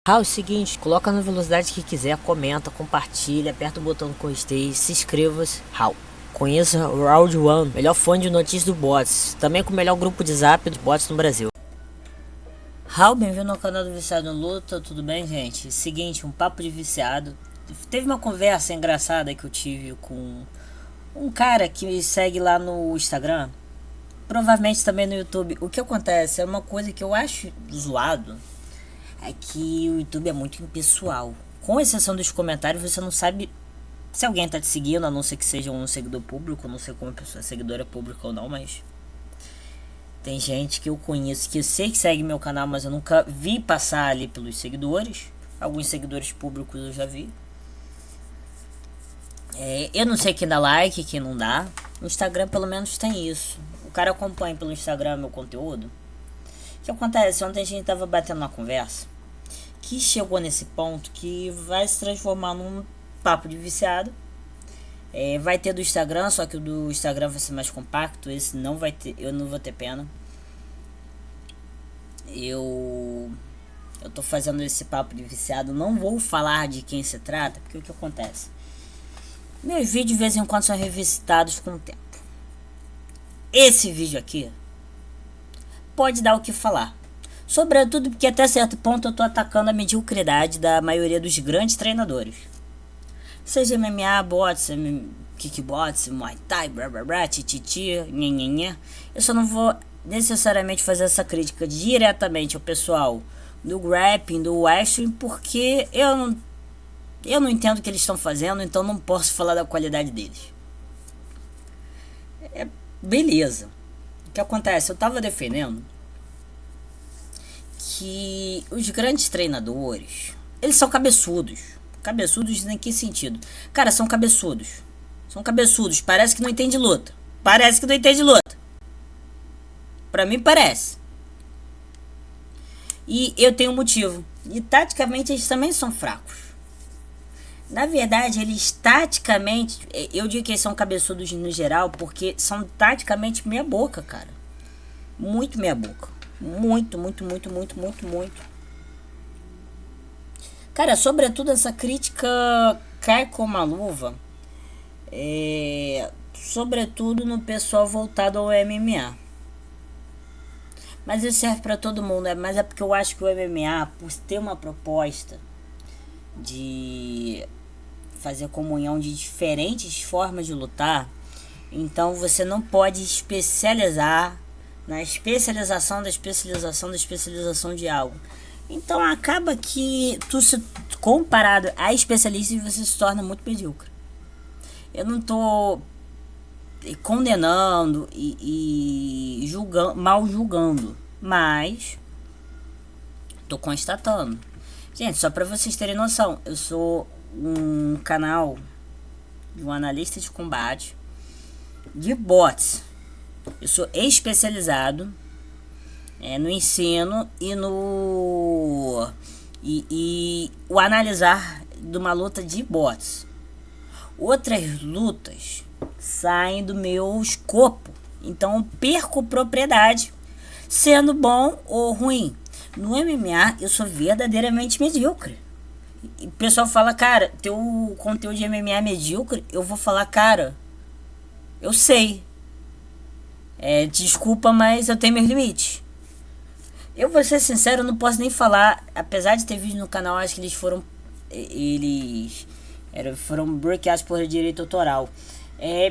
É o seguinte, coloca na velocidade que quiser, comenta, compartilha, aperta o botão do gostei, se inscreva-se. Conheça o Round One, melhor fone de notícias do Bots, também com o melhor grupo de zap dos bots no Brasil. Bem-vindo ao canal do Viciado em Luta, tudo bem, gente? Seguinte, um papo de viciado. Teve uma conversa engraçada que eu tive com um cara que me segue lá no Instagram, provavelmente também no YouTube. O que acontece é uma coisa que eu acho zoado, é que o YouTube é muito impessoal. Com exceção dos comentários, você não sabe se alguém tá te seguindo, a não ser que seja um seguidor público. Não sei como a pessoa é seguidora pública ou não, mas tem gente que eu conheço que eu sei que segue meu canal, mas eu nunca vi passar ali pelos seguidores. Alguns seguidores públicos eu já vi. Eu não sei quem dá like, quem não dá. No Instagram pelo menos tem isso. O cara acompanha pelo Instagram meu conteúdo. O que acontece? Ontem a gente tava batendo uma conversa que chegou nesse ponto que vai se transformar num papo de viciado. Vai ter do Instagram, só que o do Instagram vai ser mais compacto. Esse não vai ter, eu não vou ter pena. Eu tô fazendo esse papo de viciado. Não vou falar de quem se trata, porque o que acontece? Meus vídeos de vez em quando são revisitados com o tempo. Esse vídeo aqui pode dar o que falar. Sobretudo porque até certo ponto eu tô atacando a mediocridade da maioria dos grandes treinadores. Seja MMA, bots, kickbox, muay thai, tititi, nhenhenhé. Eu só não vou necessariamente fazer essa crítica diretamente ao pessoal do grappling, do wrestling, porque eu não entendo o que eles estão fazendo, então não posso falar da qualidade deles. Beleza. O que acontece? Eu tava defendendo que os grandes treinadores, eles são cabeçudos. Cabeçudos em que sentido? Cara, são cabeçudos. São cabeçudos. Parece que não entende luta. Parece que não entende luta. Pra mim parece. E eu tenho um motivo. E taticamente eles também são fracos. Na verdade, eles taticamente, eu digo que eles são cabeçudos no geral, porque são taticamente meia boca, cara. Muito meia boca. Muito. Cara, sobretudo essa crítica cai como uma luva. Sobretudo no pessoal voltado ao MMA. Mas isso serve pra todo mundo, mas é porque eu acho que o MMA, por ter uma proposta de fazer comunhão de diferentes formas de lutar, então você não pode especializar na especialização da especialização da especialização de algo. Então acaba que tu, se comparado a especialistas, você se torna muito medíocre. Eu não tô condenando e julgando, mal julgando, mas tô constatando. Gente, só pra vocês terem noção, eu sou um canal de um analista de combate de bots. Eu sou especializado no ensino e no o analisar de uma luta de bots. Outras lutas saem do meu escopo, então eu perco propriedade, sendo bom ou ruim. No MMA eu sou verdadeiramente medíocre. E o pessoal fala, cara, teu conteúdo de MMA é medíocre. Eu vou falar, cara, eu sei. Desculpa, mas eu tenho meus limites. Eu vou ser sincero, eu não posso nem falar. Apesar de ter vídeo no canal, acho que eles foram bloqueados por direito autoral.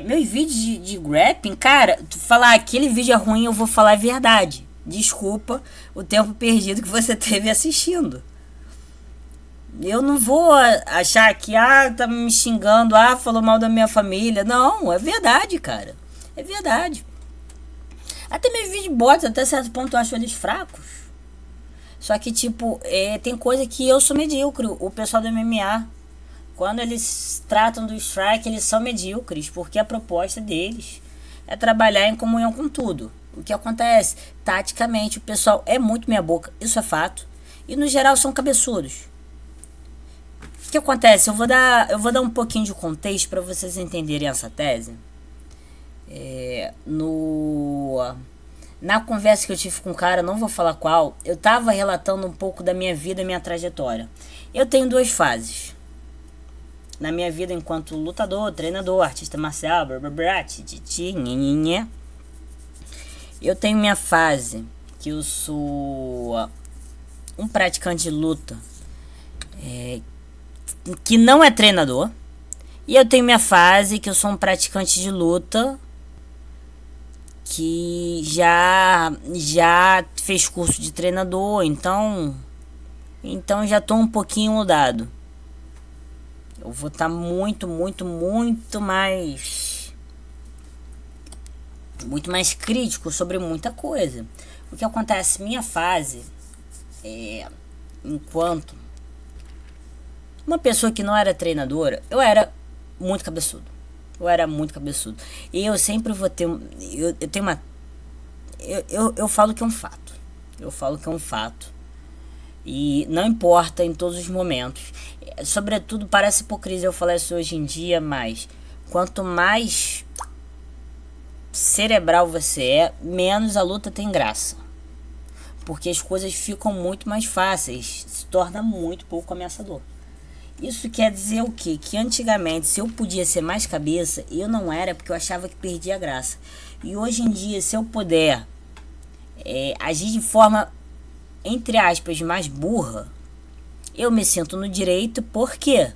Meus vídeos de grappling, cara, tu falar aquele vídeo é ruim, eu vou falar a verdade. Desculpa o tempo perdido que você teve assistindo. Eu não vou achar que tá me xingando, falou mal da minha família. Não, é verdade, cara. É verdade. Até meus vídeos de bots, até certo ponto eu acho eles fracos. Só que tipo, tem coisa que eu sou medíocre. O pessoal do MMA, quando eles tratam do strike, eles são medíocres, porque a proposta deles é trabalhar em comunhão com tudo. O que acontece? Taticamente, o pessoal é muito meia boca, isso é fato. E no geral são cabeçudos. O que acontece? Eu vou dar um pouquinho de contexto para vocês entenderem essa tese. Na conversa que eu tive com o cara, não vou falar qual, eu tava relatando um pouco da minha vida, minha trajetória. Eu tenho 2 fases na minha vida enquanto lutador, treinador, artista marcial, eu tenho minha fase que eu sou um praticante de luta que não é treinador. E eu tenho minha fase que eu sou um praticante de luta que já fez curso de treinador, então já tô um pouquinho mudado. Eu vou estar muito mais crítico sobre muita coisa. O que acontece, minha fase enquanto uma pessoa que não era treinadora, eu era muito cabeçudo. E eu sempre vou ter. Eu tenho uma. Eu falo que é um fato. E não importa em todos os momentos. Sobretudo, parece hipocrisia eu falar isso hoje em dia, mas quanto mais cerebral você é, menos a luta tem graça. Porque as coisas ficam muito mais fáceis. Se torna muito pouco ameaçador. Isso quer dizer o quê? Que antigamente, se eu podia ser mais cabeça, eu não era, porque eu achava que perdia a graça. E hoje em dia, se eu puder agir de forma, entre aspas, mais burra, eu me sinto no direito, porque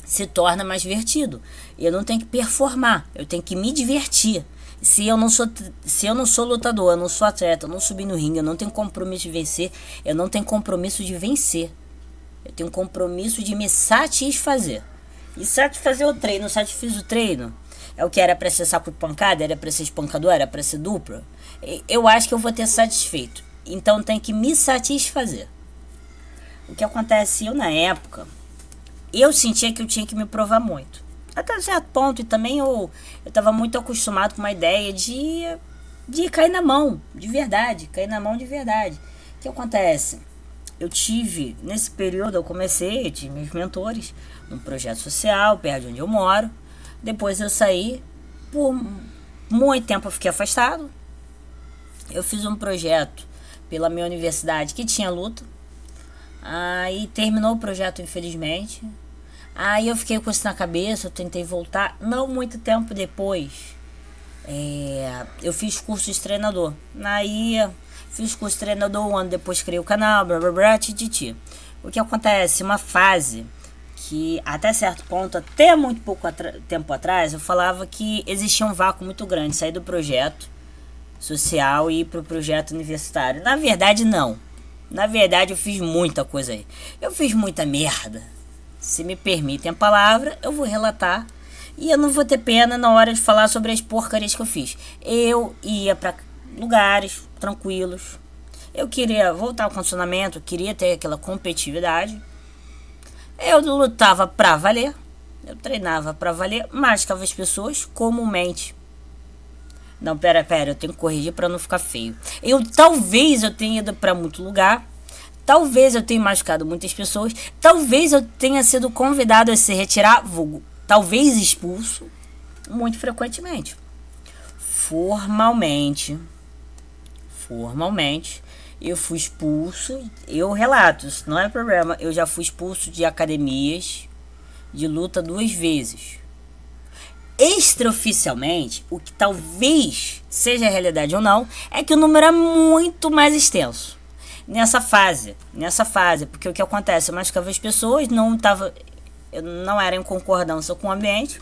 se torna mais divertido. Eu não tenho que performar, eu tenho que me divertir. Se eu não sou lutador, eu não sou atleta, eu não subi no ringue, eu não tenho compromisso de vencer, eu não tenho compromisso de vencer. Eu tenho um compromisso de me satisfazer. E satisfazer o treino, satisfiz o treino. É o que era pra ser saco de pancada, era pra ser espancador, era pra ser dupla. Eu acho que eu vou ter satisfeito. Então tem que me satisfazer. O que acontece, eu na época, eu sentia que eu tinha que me provar muito. Até certo ponto, e também eu tava muito acostumado com uma ideia de cair na mão, de verdade. O que acontece? Eu tive, nesse período, eu tive meus mentores num projeto social, perto de onde eu moro. Depois eu saí, por muito tempo eu fiquei afastado. Eu fiz um projeto pela minha universidade que tinha luta. Aí terminou o projeto, infelizmente. Aí eu fiquei com isso na cabeça, eu tentei voltar. Não muito tempo depois, eu fiz curso de treinador. Aí fiz curso de treinador, um ano depois criei o canal, tititi. O que acontece? Uma fase que até certo ponto, até muito pouco tempo atrás, eu falava que existia um vácuo muito grande, sair do projeto social e ir pro projeto universitário. Na verdade, não. Na verdade, eu fiz muita coisa aí. Eu fiz muita merda. Se me permitem a palavra, eu vou relatar. E eu não vou ter pena na hora de falar sobre as porcarias que eu fiz. Eu ia pra lugares tranquilos. Eu queria voltar ao condicionamento, queria ter aquela competitividade. Eu lutava pra valer. Eu treinava pra valer, mas que as pessoas comumente. Não, pera, eu tenho que corrigir pra não ficar feio. Talvez eu tenha ido pra muito lugar. Talvez eu tenha machucado muitas pessoas. Talvez eu tenha sido convidado a se retirar, talvez expulso, muito frequentemente. Formalmente, eu fui expulso. Eu relato, isso não é problema. Eu já fui expulso de academias de luta 2 vezes. Extraoficialmente, o que talvez seja a realidade ou não, é que o número é muito mais extenso. Nessa fase, porque o que acontece? Eu machucava as pessoas, eu não era em concordância com o ambiente.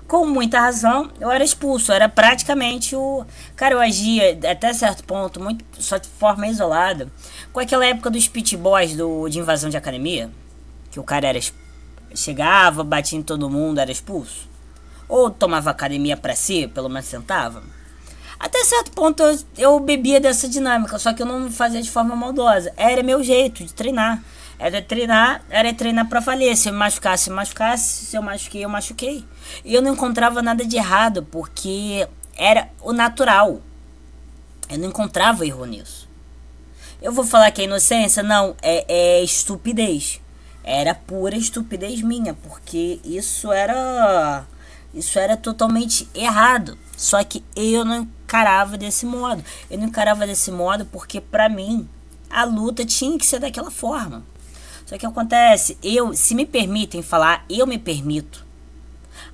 Com muita razão, eu era expulso. Eu era praticamente o... Cara, eu agia até certo ponto, muito só de forma isolada. Com aquela época dos pit boys de invasão de academia, que o cara chegava, batia em todo mundo, era expulso. Ou tomava academia pra si, pelo menos sentava. Até certo ponto eu bebia dessa dinâmica, só que eu não fazia de forma maldosa. Era meu jeito de treinar. Era treinar pra valer. Se eu me machucasse, se eu machuquei, eu machuquei. E eu não encontrava nada de errado, porque era o natural. Eu não encontrava erro nisso. Eu vou falar que é inocência? Não, é estupidez. Era pura estupidez minha, porque isso era totalmente errado. Só que eu não encarava desse modo. Eu não encarava desse modo porque, pra mim, a luta tinha que ser daquela forma. Só que acontece, se me permitem falar, eu me permito.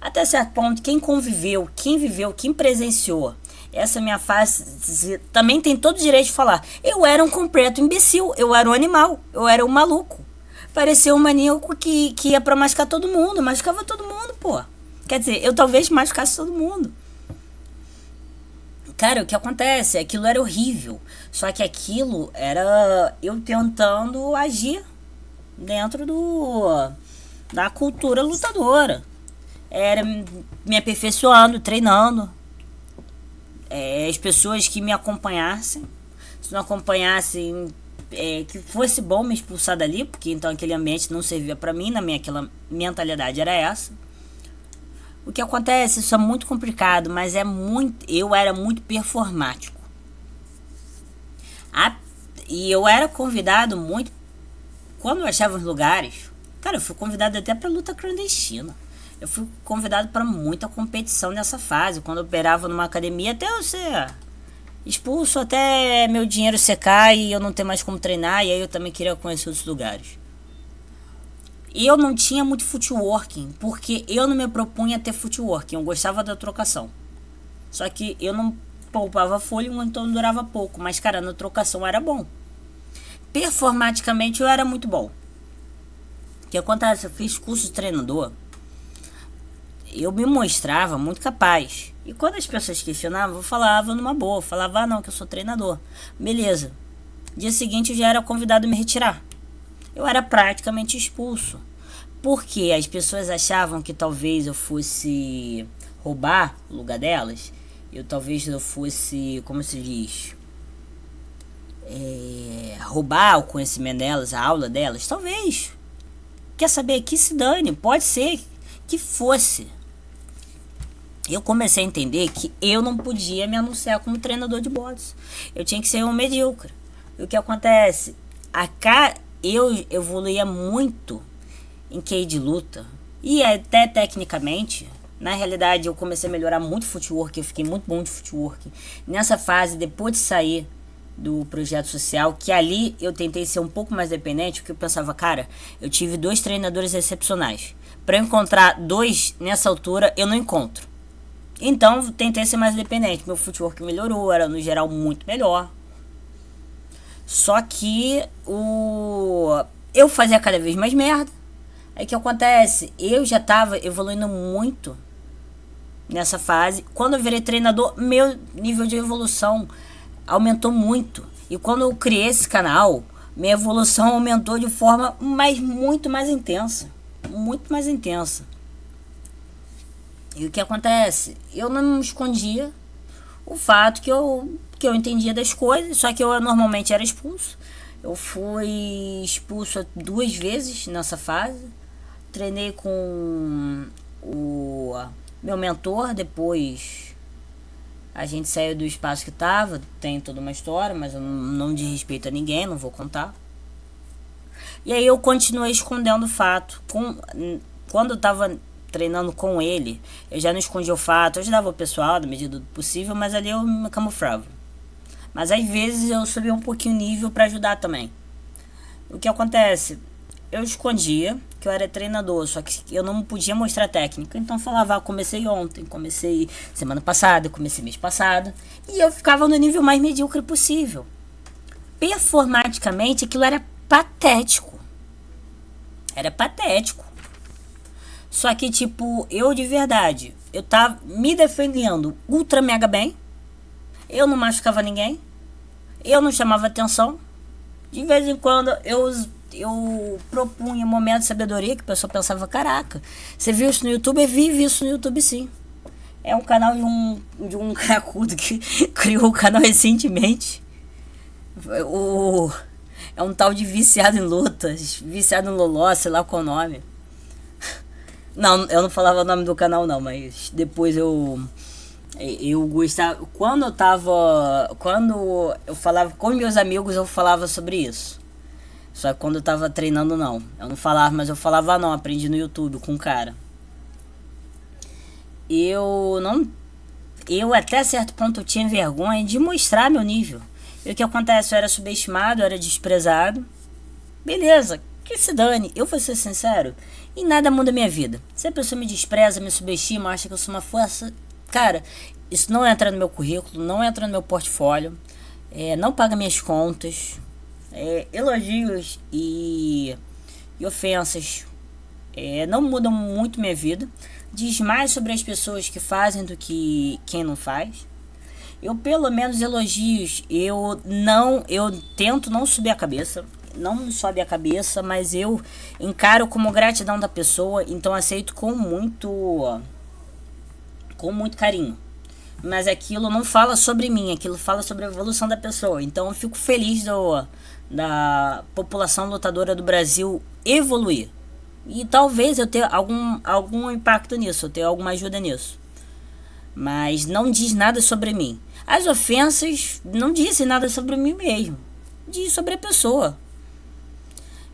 Até certo ponto, quem conviveu, quem viveu, quem presenciou essa minha fase, também tem todo o direito de falar. Eu era um completo imbecil, eu era um animal, eu era um maluco. Parecia um maníaco que ia pra machucar todo mundo, machucava todo mundo, pô. Quer dizer, eu talvez machucasse todo mundo. Cara, o que acontece? Aquilo era horrível. Só que aquilo era eu tentando agir dentro da cultura lutadora. Era me aperfeiçoando, treinando. As pessoas que me acompanhassem. Se não acompanhassem, que fosse bom me expulsar dali, porque então aquele ambiente não servia pra mim, aquela mentalidade era essa. O que acontece, isso é muito complicado, mas eu era muito performático. E eu era convidado muito, quando eu achava os lugares, cara, eu fui convidado até pra luta clandestina. Eu fui convidado para muita competição nessa fase, quando eu operava numa academia, até eu ser expulso, até meu dinheiro secar e eu não ter mais como treinar, e aí eu também queria conhecer outros lugares. E eu não tinha muito footworking, porque eu não me propunha a ter footworking, eu gostava da trocação. Só que eu não poupava fôlego, então durava pouco, mas cara, na trocação era bom. Performaticamente eu era muito bom. O que acontece? Eu fiz curso de treinador, eu me mostrava muito capaz. E quando as pessoas questionavam, eu falava numa boa, eu falava, não, que eu sou treinador. Beleza. Dia seguinte eu já era convidado a me retirar. Eu era praticamente expulso. Porque as pessoas achavam que talvez eu fosse roubar o lugar delas. Talvez eu fosse, como se diz, roubar o conhecimento delas, a aula delas. Talvez. Quer saber? Que se dane. Pode ser que fosse. Eu comecei a entender que eu não podia me anunciar como treinador de boxe. Eu tinha que ser um medíocre. E o que acontece? Eu evoluía muito em QI de luta. E até tecnicamente. Na realidade, eu comecei a melhorar muito footwork. Eu fiquei muito bom de footwork. Nessa fase, depois de sair do projeto social, que ali eu tentei ser um pouco mais dependente, porque eu pensava, cara, eu tive 2 treinadores excepcionais. Para encontrar 2 nessa altura, eu não encontro. Então, tentei ser mais dependente. Meu footwork melhorou, era no geral muito melhor. Só que eu fazia cada vez mais merda. Aí o que acontece? Eu já tava evoluindo muito nessa fase. Quando eu virei treinador, meu nível de evolução aumentou muito. E quando eu criei esse canal, minha evolução aumentou de forma muito mais intensa. Muito mais intensa. E o que acontece? Eu não escondia o fato que eu entendia das coisas, só que eu normalmente era expulso. Eu fui expulso 2 vezes nessa fase. Treinei com o meu mentor, depois a gente saiu do espaço que tava, tem toda uma história, mas eu não desrespeito a ninguém, não vou contar. E aí eu continuei escondendo o fato. Quando eu tava treinando com ele, eu já não escondia o fato, eu ajudava o pessoal da medida do possível, mas ali eu me camuflava. Mas às vezes eu subia um pouquinho o nível para ajudar também. O que acontece? Eu escondia que eu era treinador, só que eu não podia mostrar técnica. Então eu falava, comecei ontem, comecei semana passada, comecei mês passado. E eu ficava no nível mais medíocre possível. Performaticamente, aquilo era patético. Era patético. Só que, tipo, eu de verdade, eu tava me defendendo ultra mega bem. Eu não machucava ninguém. Eu não chamava atenção. De vez em quando eu propunha um momento de sabedoria que a pessoa pensava, caraca, você viu isso no YouTube? Eu vi isso no YouTube, sim. É um canal de um cracudo que criou o canal recentemente. É um tal de viciado em lutas, viciado em loló, sei lá qual o nome. Não, eu não falava o nome do canal não, mas depois eu gostava, quando eu falava com meus amigos, eu falava sobre isso. Só que quando eu tava treinando, não. Eu não falava, mas eu falava não, aprendi no YouTube com um cara. Eu não... eu até certo ponto eu tinha vergonha de mostrar meu nível. E o que acontece? Eu era subestimado, eu era desprezado. Beleza, que se dane. Eu vou ser sincero, em nada muda a minha vida. Se a pessoa me despreza, me subestima, acha que eu sou uma força... Cara, isso não entra no meu currículo, não entra no meu portfólio, não paga minhas contas. Elogios e ofensas não mudam muito minha vida. Diz mais sobre as pessoas que fazem do que quem não faz. Eu, pelo menos, elogios, eu tento não subir a cabeça. Não me sobe a cabeça, mas eu encaro como gratidão da pessoa, então aceito com muito carinho. Mas aquilo não fala sobre mim, aquilo fala sobre a evolução da pessoa. Então eu fico feliz da população lutadora do Brasil evoluir. E talvez eu tenha algum impacto nisso, eu tenha alguma ajuda nisso. Mas não diz nada sobre mim. As ofensas não dizem nada sobre mim mesmo. Diz sobre a pessoa.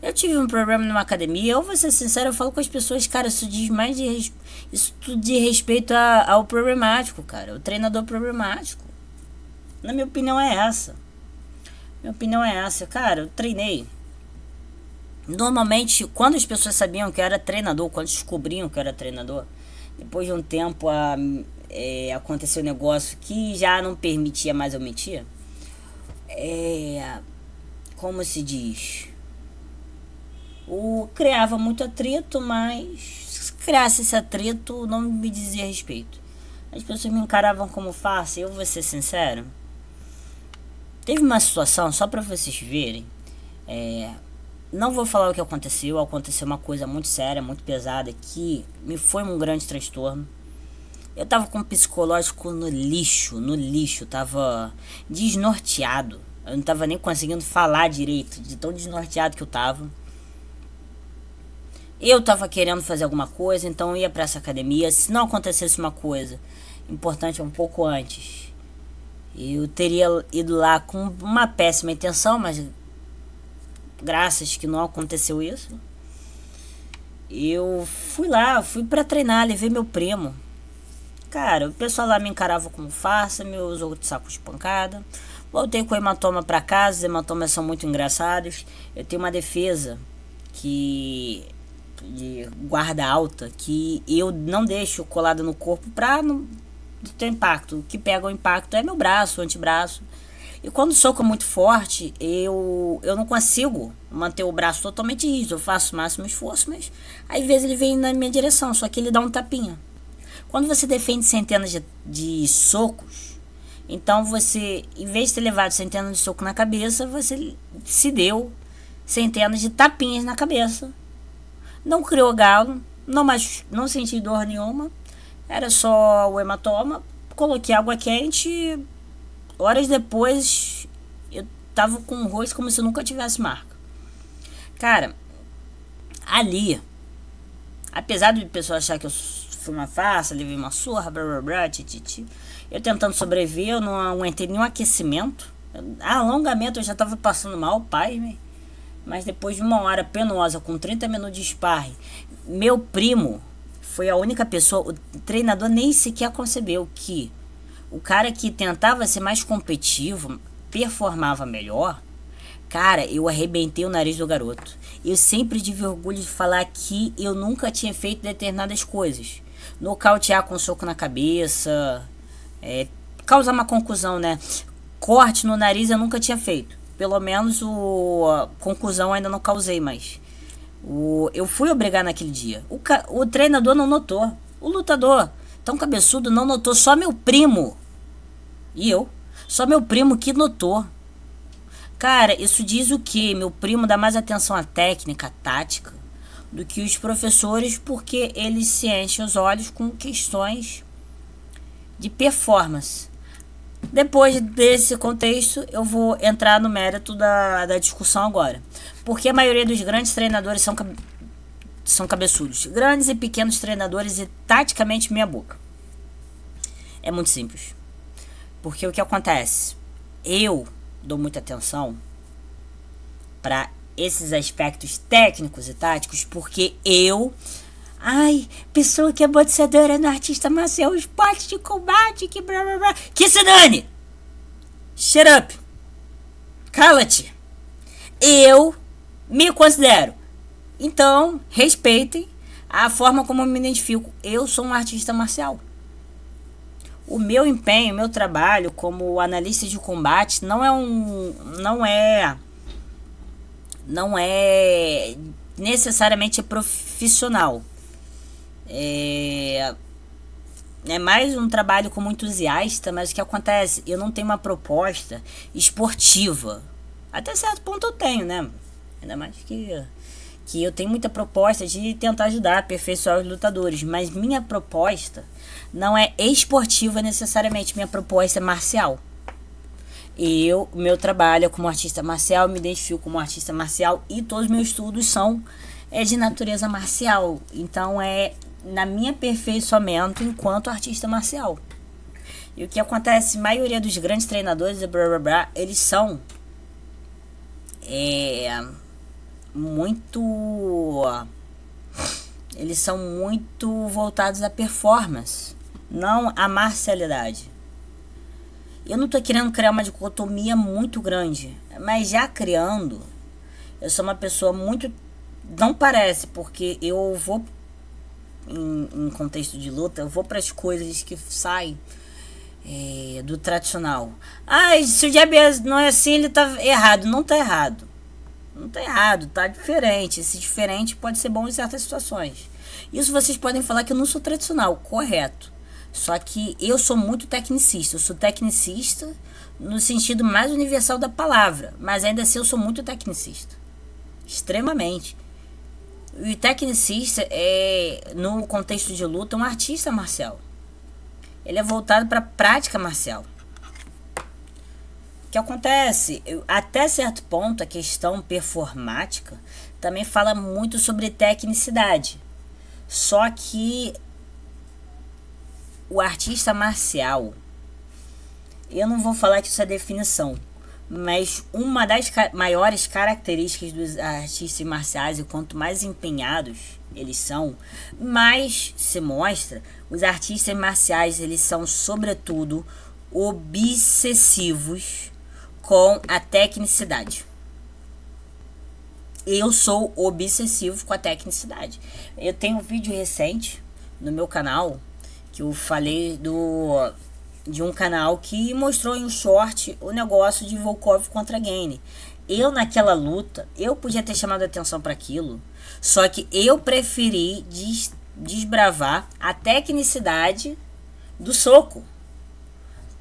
Eu tive um problema numa academia, eu vou ser sincero, eu falo com as pessoas, cara, isso diz mais isso tudo de respeito ao problemático, cara, o treinador problemático. Na minha opinião é essa. Cara, eu treinei. Normalmente, quando as pessoas sabiam que eu era treinador, quando descobriam que eu era treinador, depois de um tempo aconteceu um negócio que já não permitia mais eu mentir. Como se diz? Criava muito atrito, mas se criasse esse atrito não me dizia respeito. As pessoas me encaravam como farsa. Eu vou ser sincero, teve uma situação, só pra vocês verem, não vou falar o que aconteceu uma coisa muito séria, muito pesada, que me foi um grande transtorno. Eu tava com o psicológico no lixo, tava desnorteado, eu não tava nem conseguindo falar direito, de tão desnorteado que eu tava. Eu tava querendo fazer alguma coisa, então eu ia pra essa academia. Se não acontecesse uma coisa importante um pouco antes, eu teria ido lá com uma péssima intenção, mas graças que não aconteceu isso. Eu fui pra treinar, levei meu primo. Cara, o pessoal lá me encarava como farsa, me usou de saco de pancada. Voltei com hematoma pra casa, os hematomas são muito engraçados. Eu tenho uma defesa de guarda alta, que eu não deixo colada no corpo pra não ter impacto. O que pega o impacto é meu braço, o antebraço. E quando o soco é muito forte, eu não consigo manter o braço totalmente rígido. Eu faço o máximo esforço, mas às vezes ele vem na minha direção, só que ele dá um tapinha. Quando você defende centenas de socos, então você, em vez de ter levado centenas de socos na cabeça, você se deu centenas de tapinhas na cabeça. Não criou galo, não senti dor nenhuma, era só o hematoma. Coloquei água quente, horas depois eu tava com o rosto como se eu nunca tivesse marca. Cara, ali, apesar de pessoas achar que eu fui uma farsa, levei uma surra, blá blá blá, eu tentando sobreviver, eu não aguentei nenhum aquecimento. Alongamento eu já tava passando mal, pai, mas depois de uma hora penosa, com 30 minutos de sparring, meu primo foi a única pessoa, o treinador nem sequer concebeu que o cara que tentava ser mais competitivo, performava melhor. Cara, eu arrebentei o nariz do garoto. Eu sempre tive orgulho de falar que eu nunca tinha feito determinadas coisas. Nocautear com um soco na cabeça, causar uma conclusão, né? Corte no nariz eu nunca tinha feito. Pelo menos a conclusão ainda não causei, mas eu fui obrigar naquele dia. O treinador não notou. O lutador tão cabeçudo não notou. Só meu primo. E eu. Só meu primo que notou. Cara, isso diz o quê? Meu primo dá mais atenção à técnica, à tática, do que os professores, porque eles se enchem os olhos com questões de performance. Depois desse contexto, eu vou entrar no mérito da discussão agora. Porque a maioria dos grandes treinadores são cabeçudos. Grandes e pequenos treinadores e taticamente meia boca. É muito simples. Porque o que acontece? Eu dou muita atenção para esses aspectos técnicos e táticos, porque eu Ai, pessoa que é boxeadora no artista marcial, esporte de combate, que blá blá blá. Que se dane! Shut up! Cala-te! Eu me considero. Então, respeitem a forma como eu me identifico. Eu sou um artista marcial. O meu empenho, o meu trabalho como analista de combate não é necessariamente profissional. É mais um trabalho como entusiasta, mas o que acontece? Eu não tenho uma proposta esportiva. Até certo ponto eu tenho, né? Ainda mais que eu tenho muita proposta de tentar ajudar, aperfeiçoar os lutadores. Mas minha proposta não é esportiva necessariamente, minha proposta é marcial. Meu trabalho é como artista marcial, me identifico como artista marcial e todos os meus estudos são de natureza marcial. Então na minha aperfeiçoamento enquanto artista marcial. E o que acontece, a maioria dos grandes treinadores, blá, blá, blá, eles são muito voltados à performance, não à marcialidade. Eu não tô querendo criar uma dicotomia muito grande, mas já criando, eu sou uma pessoa muito... Não parece, porque eu vou em contexto de luta, eu vou para as coisas que saem do tradicional. Se o Jab não é assim, ele tá errado. Não tá errado. Não tá errado, tá diferente. Esse diferente pode ser bom em certas situações. Isso vocês podem falar que eu não sou tradicional, correto. Só que eu sou muito tecnicista. Eu sou tecnicista no sentido mais universal da palavra, mas ainda assim eu sou muito tecnicista. Extremamente. E o tecnicista no contexto de luta, um artista marcial. Ele é voltado para a prática marcial. O que acontece? Até certo ponto, a questão performática também fala muito sobre tecnicidade. Só que o artista marcial, eu não vou falar que isso é definição, mas uma das maiores características dos artistas marciais, e quanto mais empenhados eles são, mais se mostra, os artistas marciais, eles são sobretudo obsessivos com a tecnicidade. Eu sou obsessivo com a tecnicidade. Eu tenho um vídeo recente no meu canal que eu falei de um canal que mostrou em um short o negócio de Volkov contra Gane. Eu naquela luta, eu podia ter chamado a atenção para aquilo, só que eu preferi desbravar a tecnicidade do soco.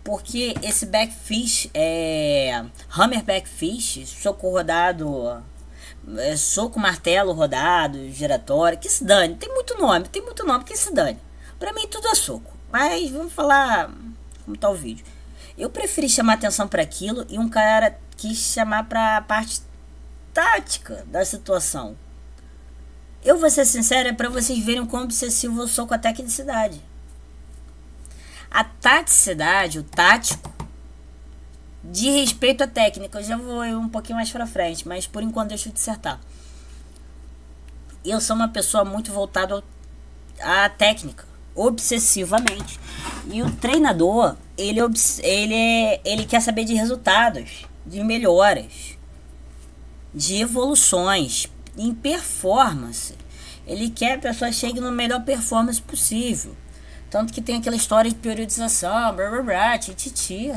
Porque esse backfish, hammer backfish, soco rodado, soco martelo rodado, giratório, que se dane. Tem muito nome, que se dane. Pra mim tudo é soco. Mas vamos falar como tá o vídeo. Eu preferi chamar atenção para aquilo e um cara quis chamar para a parte tática da situação. Eu vou ser sincero, é para vocês verem quão obsessivo eu sou com a tecnicidade. A taticidade, o tático, de respeito à técnica, eu já vou ir um pouquinho mais pra frente, mas por enquanto deixa eu dissertar. Eu sou uma pessoa muito voltada à técnica, obsessivamente. E o treinador, ele quer saber de resultados, de melhoras, de evoluções, em performance. Ele quer que a pessoa chegue no melhor performance possível. Tanto que tem aquela história de periodização, blá blá blá, tititi.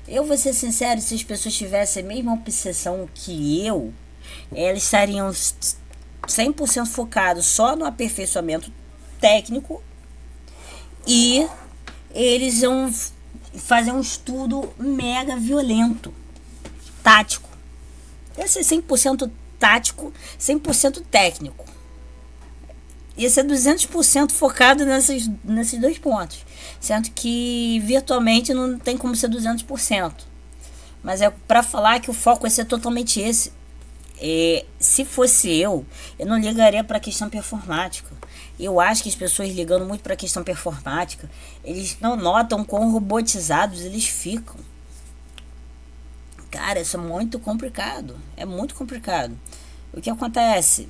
Eu vou ser sincero, se as pessoas tivessem a mesma obsessão que eu, elas estariam 100% focados só no aperfeiçoamento técnico e eles vão fazer um estudo mega violento, tático. Ia ser 100% tático, 100% técnico. Ia ser 200% focado nesses dois pontos. Sendo que virtualmente não tem como ser 200%. Mas é para falar que o foco ia ser totalmente esse. Se fosse eu não ligaria para a questão performática. Eu acho que as pessoas ligando muito para a questão performática, eles não notam quão robotizados eles ficam. Cara, isso é muito complicado. É muito complicado. O que acontece?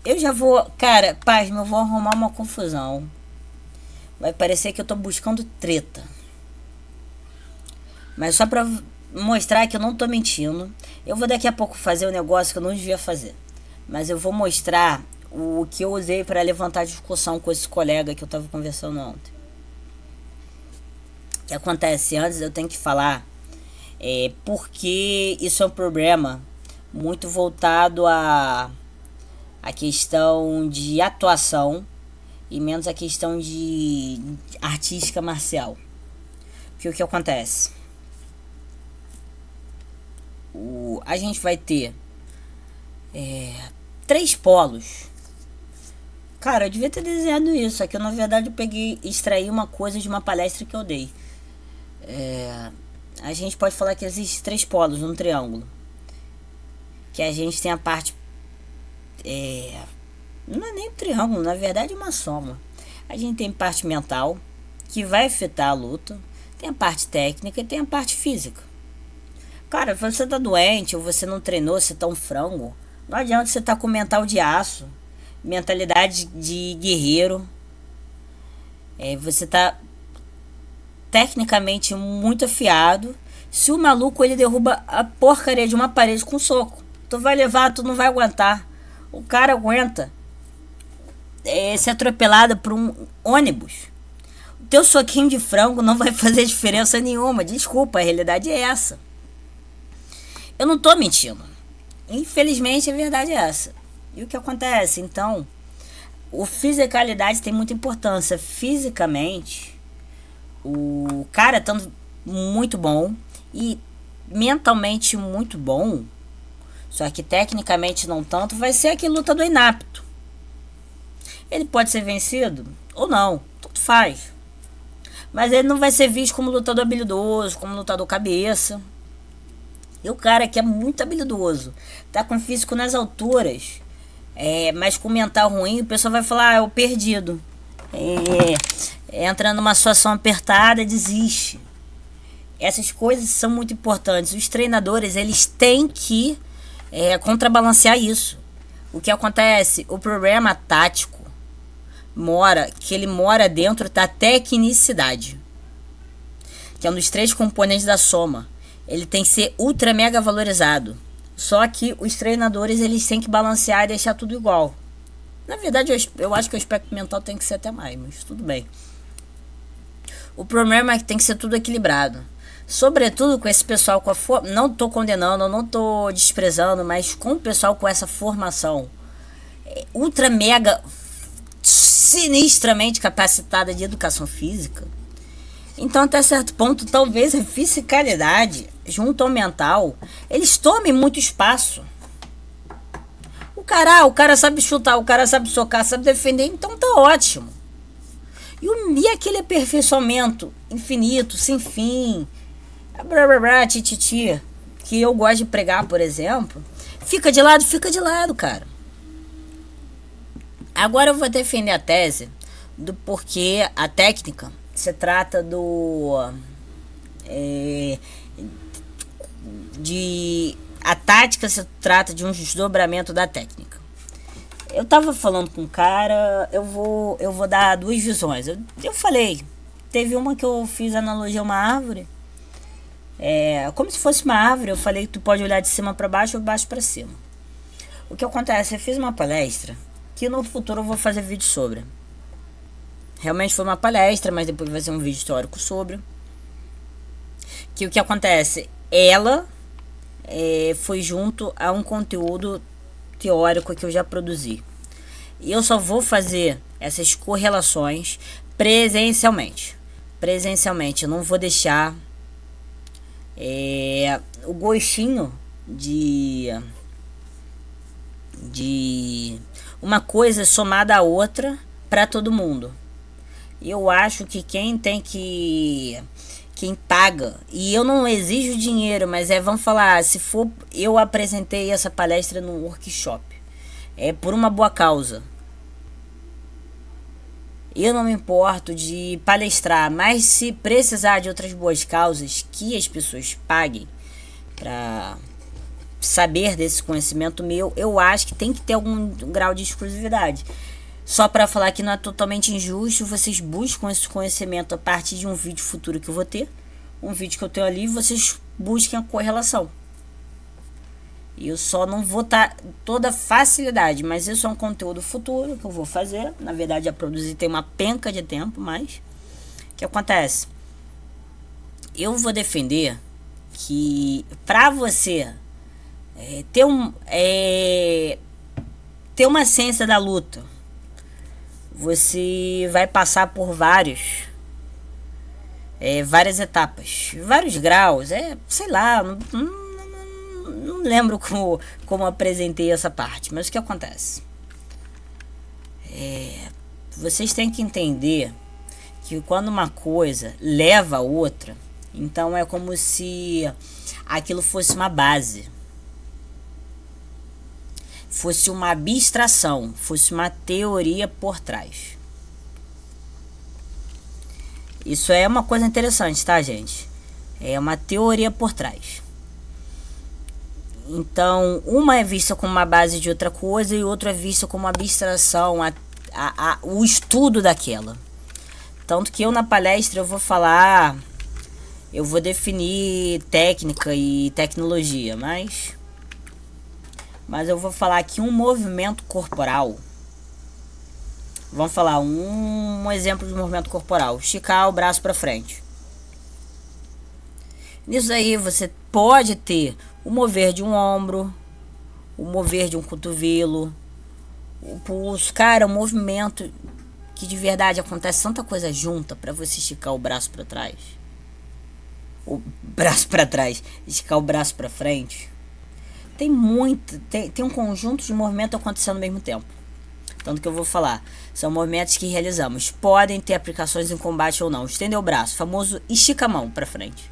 Eu já vou... Cara, pasma, eu vou arrumar uma confusão. Vai parecer que eu tô buscando treta. Mas só pra mostrar que eu não tô mentindo. Eu vou daqui a pouco fazer um negócio que eu não devia fazer. Mas eu vou mostrar o que eu usei pra levantar discussão com esse colega que eu tava conversando ontem. O que acontece antes, eu tenho que falar porque isso é um problema muito voltado a questão de atuação e menos a questão de artística marcial. Porque o que acontece? A gente vai ter 3 polos. Cara, eu devia ter desenhado isso. Aqui, na verdade, eu extraí uma coisa de uma palestra que eu dei. A gente pode falar que existem 3 polos num triângulo. Que a gente tem a parte... não é nem um triângulo, na verdade é uma soma. A gente tem parte mental, que vai afetar a luta. Tem a parte técnica e tem a parte física. Cara, se você tá doente ou você não treinou, você tá um frango, não adianta você tá com mental de aço, mentalidade de guerreiro. Você tá tecnicamente muito afiado. Se o maluco ele derruba a porcaria de uma parede com soco, tu vai levar, tu não vai aguentar. O cara aguenta ser atropelado por um ônibus. O teu soquinho de frango não vai fazer diferença nenhuma. Desculpa, a realidade é essa. Eu não tô mentindo. Infelizmente, a verdade é essa. E o que acontece? Então, o fisicalidade tem muita importância. Fisicamente, o cara estando muito bom e mentalmente muito bom, só que tecnicamente não tanto, vai ser aquele lutador inapto. Ele pode ser vencido ou não, tanto faz. Mas ele não vai ser visto como lutador habilidoso, como lutador cabeça. E o cara que é muito habilidoso, tá com físico nas alturas, mas com mental ruim, o pessoal vai falar, é o perdido. Entra numa situação apertada, desiste. Essas coisas são muito importantes. Os treinadores, eles têm que contrabalancear isso. O que acontece? O problema tático ele mora dentro da tecnicidade, que é um dos 3 componentes da soma. Ele tem que ser ultra mega valorizado. Só que os treinadores, eles têm que balancear e deixar tudo igual. Na verdade, eu acho que o aspecto mental tem que ser até mais, mas tudo bem. O problema é que tem que ser tudo equilibrado. Sobretudo com esse pessoal com a não tô condenando, não tô desprezando, mas com o pessoal com essa formação ultra mega sinistramente capacitada de educação física. Então, até certo ponto, talvez a fisicalidade junto ao mental, eles tomem muito espaço. O cara sabe chutar, o cara sabe socar, sabe defender, então tá ótimo. E aquele aperfeiçoamento infinito, sem fim, tititi, que eu gosto de pregar, por exemplo, fica de lado, cara. Agora eu vou defender a tese do porquê a técnica se trata a tática se trata de um desdobramento da técnica. Eu tava falando com um cara, eu vou dar 2 visões. Eu falei, teve uma que eu fiz analogia a uma árvore, como se fosse uma árvore. Eu falei que tu pode olhar de cima para baixo ou baixo para cima. O que acontece? Eu fiz uma palestra que no futuro eu vou fazer vídeo sobre. Realmente foi uma palestra, mas depois vai ser um vídeo teórico sobre. Que o que acontece? Ela foi junto a um conteúdo teórico que eu já produzi. E eu só vou fazer essas correlações presencialmente. Eu não vou deixar o gostinho de uma coisa somada à outra para todo mundo. Eu acho que quem paga, e eu não exijo dinheiro, mas vamos falar, se for, eu apresentei essa palestra no workshop, por uma boa causa. Eu não me importo de palestrar, mas se precisar de outras boas causas, que as pessoas paguem saber desse conhecimento meu, eu acho que tem que ter algum grau de exclusividade. Só para falar que não é totalmente injusto, vocês buscam esse conhecimento a partir de um vídeo futuro que eu vou ter. Um vídeo que eu tenho ali, vocês busquem a correlação. Eu só não vou estar toda facilidade, mas isso é um conteúdo futuro que eu vou fazer. Na verdade, a produzir tem uma penca de tempo, mas o que acontece? Eu vou defender que para você ter uma ciência da luta, você vai passar por várias etapas, vários graus, sei lá, não lembro como apresentei essa parte, mas o que acontece? Vocês têm que entender que quando uma coisa leva a outra, então é como se aquilo fosse uma base, fosse uma abstração, fosse uma teoria por trás. Isso é uma coisa interessante, tá, gente? É uma teoria por trás. Então, uma é vista como uma base de outra coisa e outra é vista como uma abstração, o estudo daquela. Tanto que eu na palestra eu vou definir técnica e tecnologia, mas eu vou falar aqui um movimento corporal. Vamos falar um exemplo de movimento corporal. Esticar o braço para frente. Nisso aí você pode ter o mover de um ombro, o mover de um cotovelo, o pulso. Cara, um movimento que de verdade acontece tanta coisa junta para você esticar o braço para trás. O braço para trás, esticar o braço para frente. Tem um conjunto de movimentos acontecendo ao mesmo tempo. Tanto que eu vou falar, são movimentos que realizamos. Podem ter aplicações em combate ou não. Estender o braço, famoso estica a mão para frente.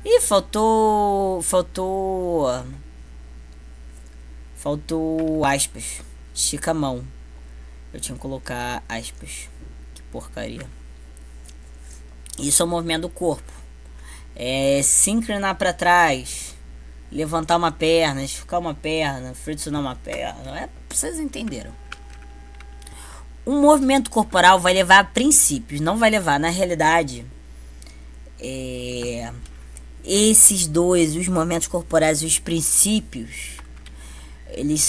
E faltou aspas. Estica a mão. Eu tinha que colocar aspas. Que porcaria. Isso é o movimento do corpo. Se inclinar para trás, levantar uma perna, esticar uma perna, flexionar uma perna. Vocês entenderam. Um movimento corporal vai levar a princípios, não vai levar, na realidade, esses dois, os movimentos corporais e os princípios, eles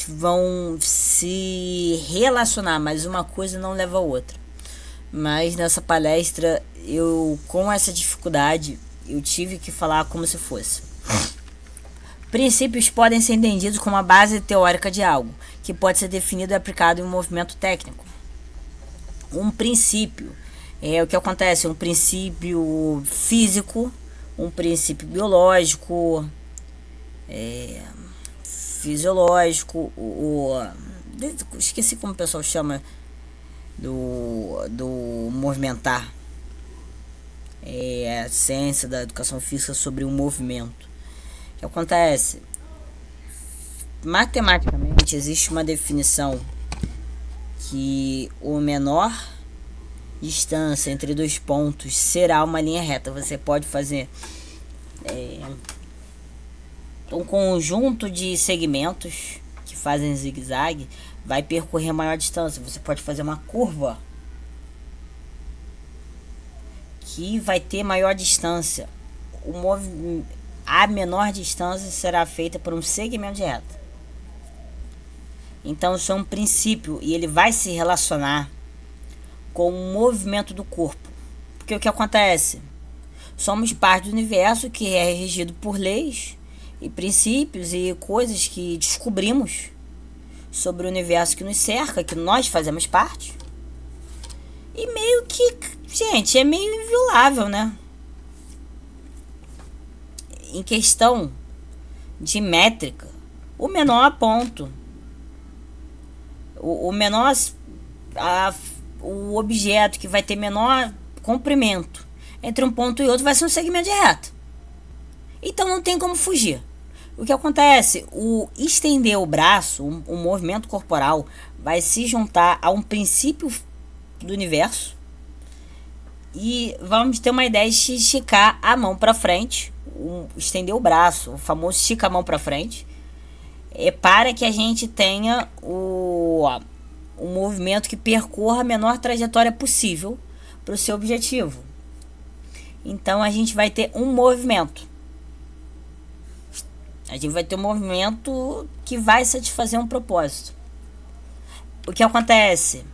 vão se relacionar, mas uma coisa não leva a outra. Mas nessa palestra, com essa dificuldade, eu tive que falar como se fosse. Princípios podem ser entendidos como a base teórica de algo, que pode ser definido e aplicado em um movimento técnico. Um princípio é o que acontece, um princípio físico, um princípio biológico, fisiológico, esqueci como o pessoal chama do movimentar. A ciência da educação física sobre o movimento. O que acontece? Matematicamente existe uma definição que a menor distância entre dois pontos será uma linha reta. Você pode fazer um conjunto de segmentos que fazem zigue-zague, vai percorrer maior distância. Você pode fazer uma curva que vai ter maior distância. A menor distância será feita por um segmento de reta. Então isso é um princípio e ele vai se relacionar com o movimento do corpo. Porque o que acontece? Somos parte do universo que é regido por leis e princípios e coisas que descobrimos sobre o universo que nos cerca, que nós fazemos parte. E meio que, gente, é meio inviolável, né? Em questão de métrica, o menor ponto, o menor, o objeto que vai ter menor comprimento entre um ponto e outro vai ser um segmento de reta. Então não tem como fugir. O que acontece? O estender o braço, o movimento corporal, vai se juntar a um princípio do universo e vamos ter uma ideia de esticar a mão para frente, estender o braço, o famoso estica a mão para frente, para que a gente tenha o movimento que percorra a menor trajetória possível para o seu objetivo. Então a gente vai ter um movimento. A gente vai ter um movimento que vai satisfazer um propósito. O que acontece?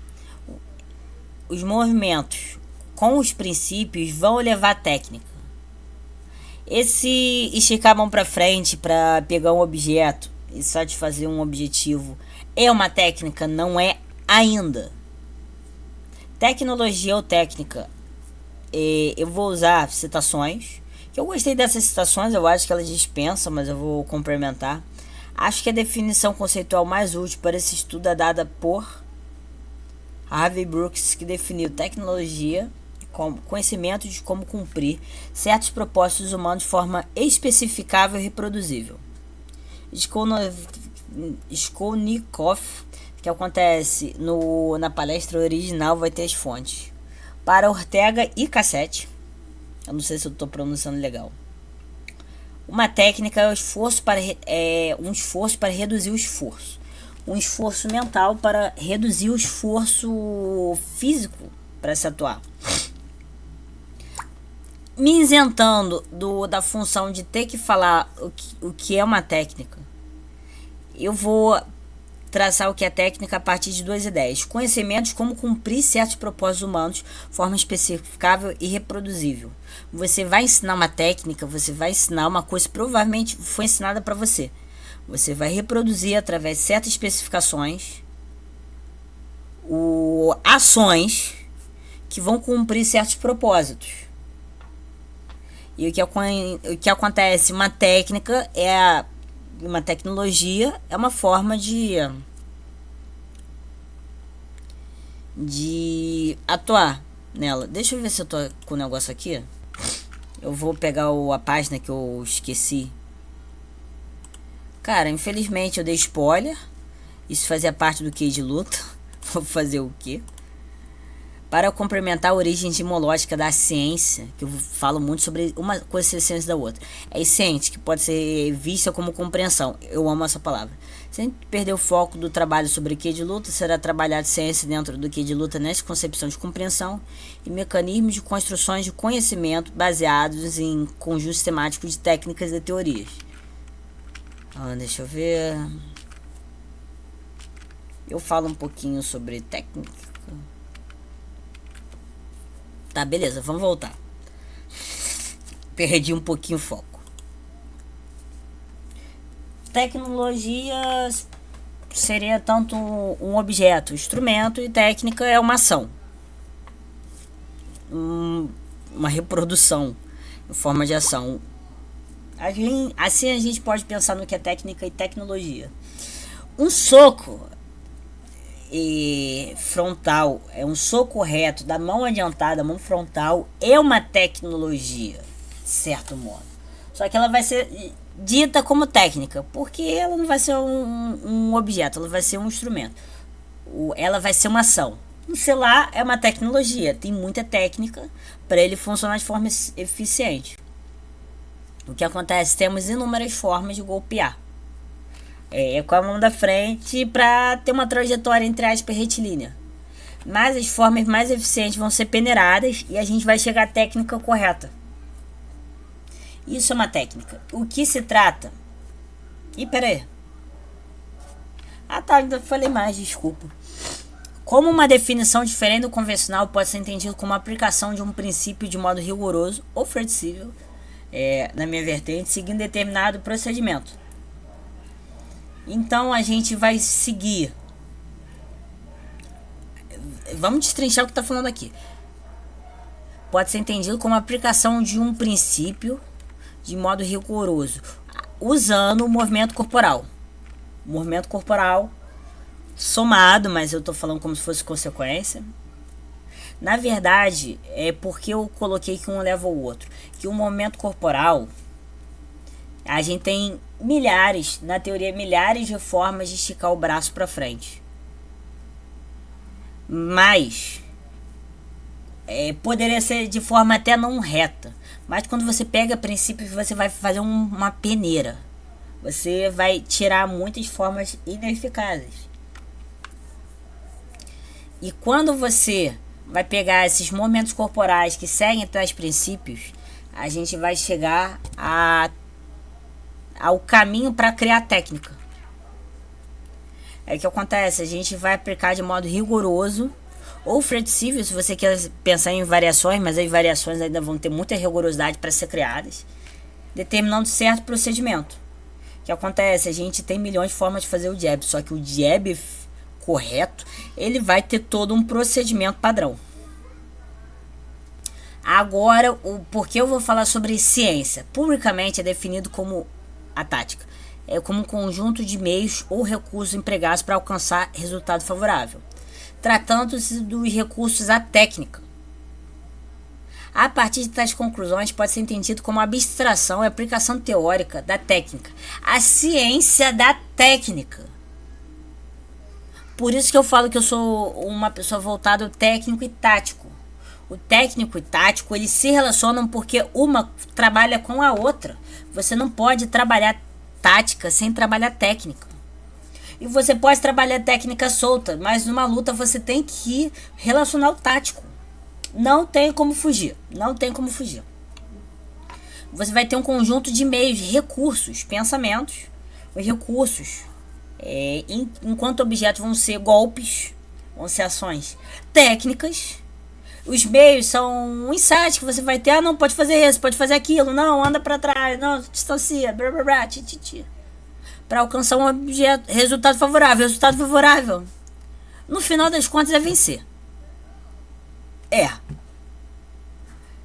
Os movimentos com os princípios vão levar a técnica. Esse esticar a mão para frente para pegar um objeto e satisfazer um objetivo é uma técnica? Não é ainda. Tecnologia ou técnica, eu vou usar citações, que eu gostei dessas citações, eu acho que elas dispensam, mas eu vou complementar. Acho que a definição conceitual mais útil para esse estudo é dada por Harvey Brooks, que definiu tecnologia como conhecimento de como cumprir certos propósitos humanos de forma especificável e reproduzível. Skolnikov, que acontece na palestra original, vai ter as fontes. Para Ortega e Cassetti, eu não sei se eu estou pronunciando legal. Uma técnica é um esforço para reduzir o esforço. Um esforço mental para reduzir o esforço físico para se atuar. Me isentando da função de ter que falar o que é uma técnica, eu vou traçar o que é técnica a partir de duas ideias. Conhecimentos como cumprir certos propósitos humanos de forma especificável e reproduzível. Você vai ensinar uma técnica, você vai ensinar uma coisa que provavelmente foi ensinada para você. Você vai reproduzir através de certas especificações ações que vão cumprir certos propósitos. E o que acontece? Uma técnica uma tecnologia é uma forma de atuar nela. Deixa eu ver se eu tô com o negócio aqui. Eu vou pegar a página que eu esqueci. Cara, infelizmente eu dei spoiler. Isso fazia parte do QI de luta. Vou fazer o quê? Para complementar a origem etimológica da ciência, que eu falo muito sobre uma coisa ser ciência da outra. É ciência, que pode ser vista como compreensão. Eu amo essa palavra. Sem perder o foco do trabalho sobre o QI de luta, será trabalhado ciência dentro do QI de luta nessa concepção de compreensão e mecanismos de construções de conhecimento baseados em conjuntos temáticos de técnicas e teorias. Deixa eu ver. Eu falo um pouquinho sobre técnica. Tá, beleza, vamos voltar. Perdi um pouquinho o foco. Tecnologia seria tanto um objeto, instrumento, e técnica é uma ação. Uma reprodução em forma de ação. Assim a gente pode pensar no que é técnica e tecnologia. Um soco frontal, é um soco reto da mão adiantada, mão frontal, é uma tecnologia, de certo modo. Só que ela vai ser dita como técnica, porque ela não vai ser um objeto, ela vai ser um instrumento. Ela vai ser uma ação. Um celular é uma tecnologia, tem muita técnica para ele funcionar de forma eficiente. O que acontece? Temos inúmeras formas de golpear. Com a mão da frente para ter uma trajetória, entre aspas, retilínea. Mas as formas mais eficientes vão ser peneiradas e a gente vai chegar à técnica correta. Isso é uma técnica. O que se trata? Peraí. Tá, ainda falei mais, desculpa. Como uma definição diferente do convencional pode ser entendido como a aplicação de um princípio de modo rigoroso ou flexível, na minha vertente, seguindo determinado procedimento. Então a gente vai seguir. Vamos destrinchar o que está falando aqui. Pode ser entendido como a aplicação de um princípio de modo rigoroso, usando o movimento corporal. O movimento corporal somado, mas eu estou falando como se fosse consequência. Na verdade, é porque eu coloquei que um leva ao outro. Que o movimento corporal, a gente tem na teoria, milhares de formas de esticar o braço para frente. Mas poderia ser de forma até não reta. Mas quando você pega princípios, você vai fazer uma peneira. Você vai tirar muitas formas ineficazes. E quando você vai pegar esses movimentos corporais que seguem tais princípios, a gente vai chegar ao caminho para criar técnica. É o que acontece, a gente vai aplicar de modo rigoroso ou flexível, se você quer pensar em variações, mas as variações ainda vão ter muita rigorosidade para ser criadas, determinando certo procedimento. O que acontece, a gente tem milhões de formas de fazer o jab, só que o jab correto, ele vai ter todo um procedimento padrão. Agora, o porquê eu vou falar sobre ciência? Publicamente é definido como a tática. É como um conjunto de meios ou recursos empregados para alcançar resultado favorável. Tratando-se dos recursos à técnica. A partir de tais conclusões, pode ser entendido como abstração e aplicação teórica da técnica. A ciência da técnica. Por isso que eu falo que eu sou uma pessoa voltada ao técnico e tático. O técnico e tático, eles se relacionam porque uma trabalha com a outra. Você não pode trabalhar tática sem trabalhar técnica. E você pode trabalhar técnica solta, mas numa luta você tem que relacionar o tático. Não tem como fugir. Não tem como fugir. Você vai ter um conjunto de meios, recursos, pensamentos. Os recursos, enquanto objetos, vão ser golpes, vão ser ações técnicas. Os meios são insights que você vai ter. Ah, não, pode fazer isso, pode fazer aquilo. Não, anda para trás. Não, distancia. Blá, blá, blá, para alcançar um objeto, resultado favorável. Resultado favorável, no final das contas, é vencer.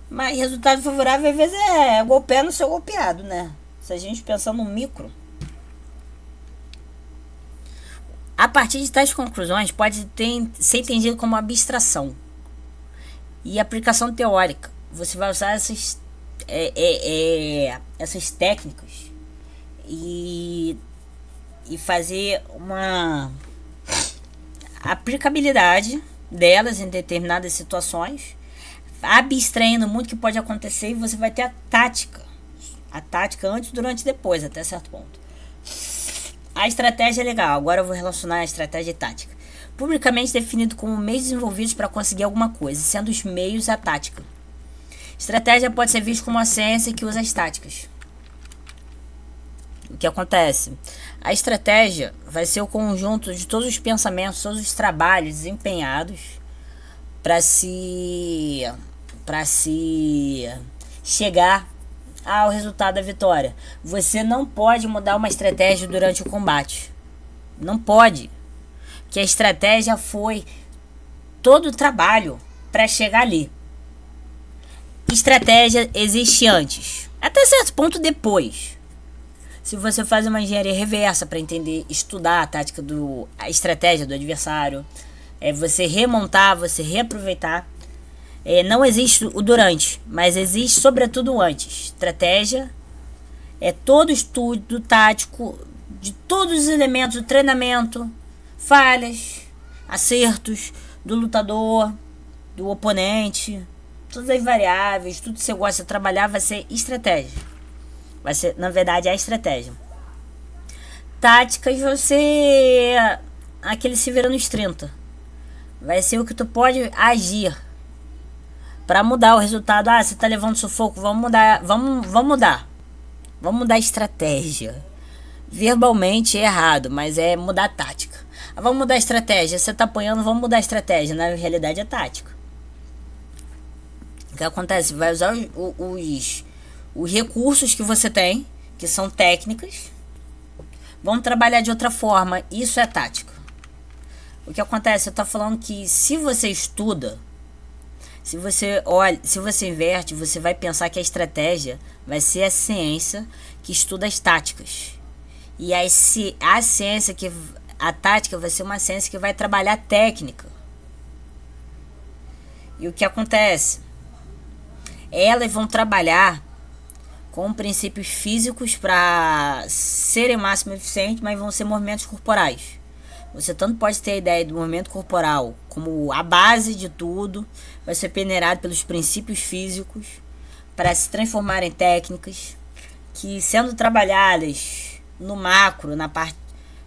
Mas resultado favorável, às vezes, é golpear no seu golpeado, né? Se a gente pensar no micro. A partir de tais conclusões, pode ser entendido como abstração e aplicação teórica. Você vai usar essas técnicas e fazer uma aplicabilidade delas em determinadas situações, abstraindo muito que pode acontecer, e você vai ter a tática antes, durante e depois, até certo ponto. A estratégia é legal. Agora eu vou relacionar a estratégia e tática. Publicamente definido como meios desenvolvidos para conseguir alguma coisa, sendo os meios a tática. Estratégia pode ser vista como uma ciência que usa as táticas. O que acontece? A estratégia vai ser o conjunto de todos os pensamentos, todos os trabalhos desempenhados para se chegar ao resultado da vitória. Você não pode mudar uma estratégia durante o combate. Não pode. Que a estratégia foi todo o trabalho para chegar ali. Estratégia existe antes, até certo ponto depois. Se você faz uma engenharia reversa para entender, estudar a estratégia do adversário, você remontar, você reaproveitar. Não existe o durante, mas existe sobretudo o antes. Estratégia é todo estudo tático de todos os elementos do treinamento, falhas, acertos do lutador, do oponente, todas as variáveis, tudo que você gosta de trabalhar vai ser estratégia. Vai ser, na verdade, a estratégia. Táticas, aquele se vira nos 30. Vai ser o que tu pode agir para mudar o resultado. Ah, você tá levando sufoco, vamos mudar. Vamos mudar a estratégia. Verbalmente é errado, mas é mudar a tática. Vamos mudar a estratégia. Você tá apanhando, vamos mudar a estratégia. Na realidade é tática. O que acontece? Vai usar os recursos que você tem, que são técnicas. Vamos trabalhar de outra forma. Isso é tática. O que acontece? Eu tô falando que se você estuda, se você olha, se você inverte, você vai pensar que a estratégia vai ser a ciência que estuda as táticas. E a ciência a tática vai ser uma ciência que vai trabalhar a técnica. E o que acontece? Elas vão trabalhar com princípios físicos para serem máximo eficientes, mas vão ser movimentos corporais. Você tanto pode ter a ideia do movimento corporal como a base de tudo, vai ser peneirado pelos princípios físicos para se transformar em técnicas que, sendo trabalhadas no macro,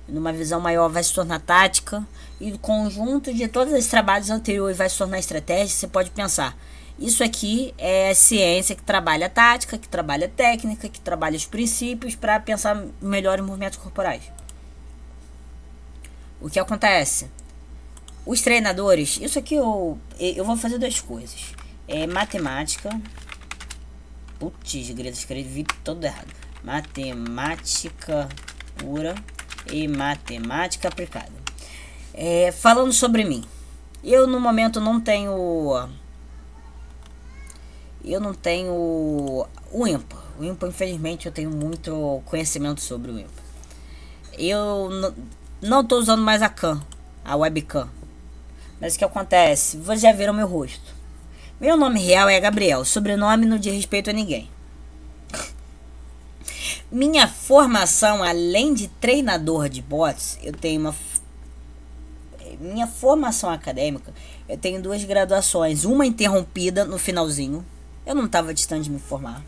numa visão maior, vai se tornar tática, e o conjunto de todos os trabalhos anteriores vai se tornar estratégia. Você pode pensar, isso aqui é ciência que trabalha tática, que trabalha técnica, que trabalha os princípios para pensar melhor em movimentos corporais. O que acontece? Os treinadores, isso aqui eu vou fazer duas coisas. Matemática. Putz, escrevi todo errado. Matemática pura e matemática aplicada. Falando sobre mim. Eu no momento não tenho o ímpar. O ímpar, infelizmente, eu tenho muito conhecimento sobre o ímpar. Eu não estou usando mais a webcam. Mas o que acontece? Vocês já viram meu rosto. Meu nome real é Gabriel. Sobrenome não diz respeito a ninguém. Minha formação, além de treinador de bots, eu tenho minha formação acadêmica, eu tenho 2 graduações. Uma interrompida no finalzinho. Eu não estava distante de me formar.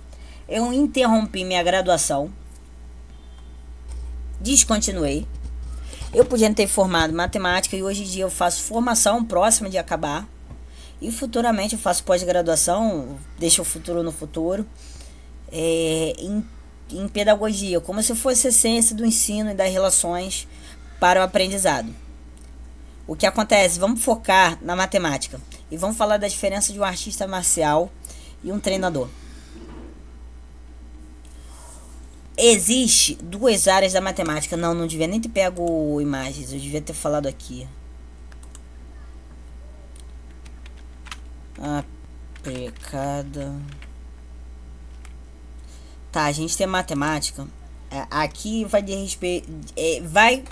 Eu interrompi minha graduação. Descontinuei. Eu podia ter formado em matemática e hoje em dia eu faço formação próxima de acabar. E futuramente eu faço pós-graduação, deixo o futuro no futuro, em pedagogia, como se fosse a essência do ensino e das relações para o aprendizado. O que acontece? Vamos focar na matemática e vamos falar da diferença de um artista marcial e um treinador. Existe 2 áreas da matemática. Não devia nem ter pego imagens, eu devia ter falado aqui. Aplicada. Tá, a gente tem matemática. Aqui vai de respeito. Vai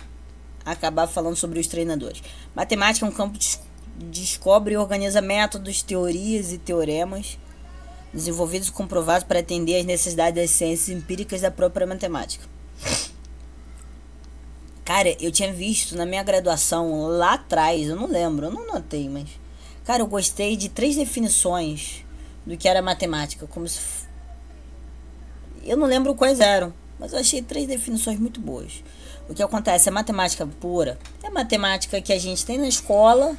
acabar falando sobre os treinadores. Matemática é um campo que descobre e organiza métodos, teorias e teoremas desenvolvidos e comprovados para atender às necessidades das ciências empíricas da própria matemática. Cara, eu tinha visto na minha graduação lá atrás, eu não lembro, eu não notei, mas... Cara, eu gostei de 3 definições do que era matemática, como se... Eu não lembro quais eram, mas eu achei 3 definições muito boas. O que acontece? A matemática pura é a matemática que a gente tem na escola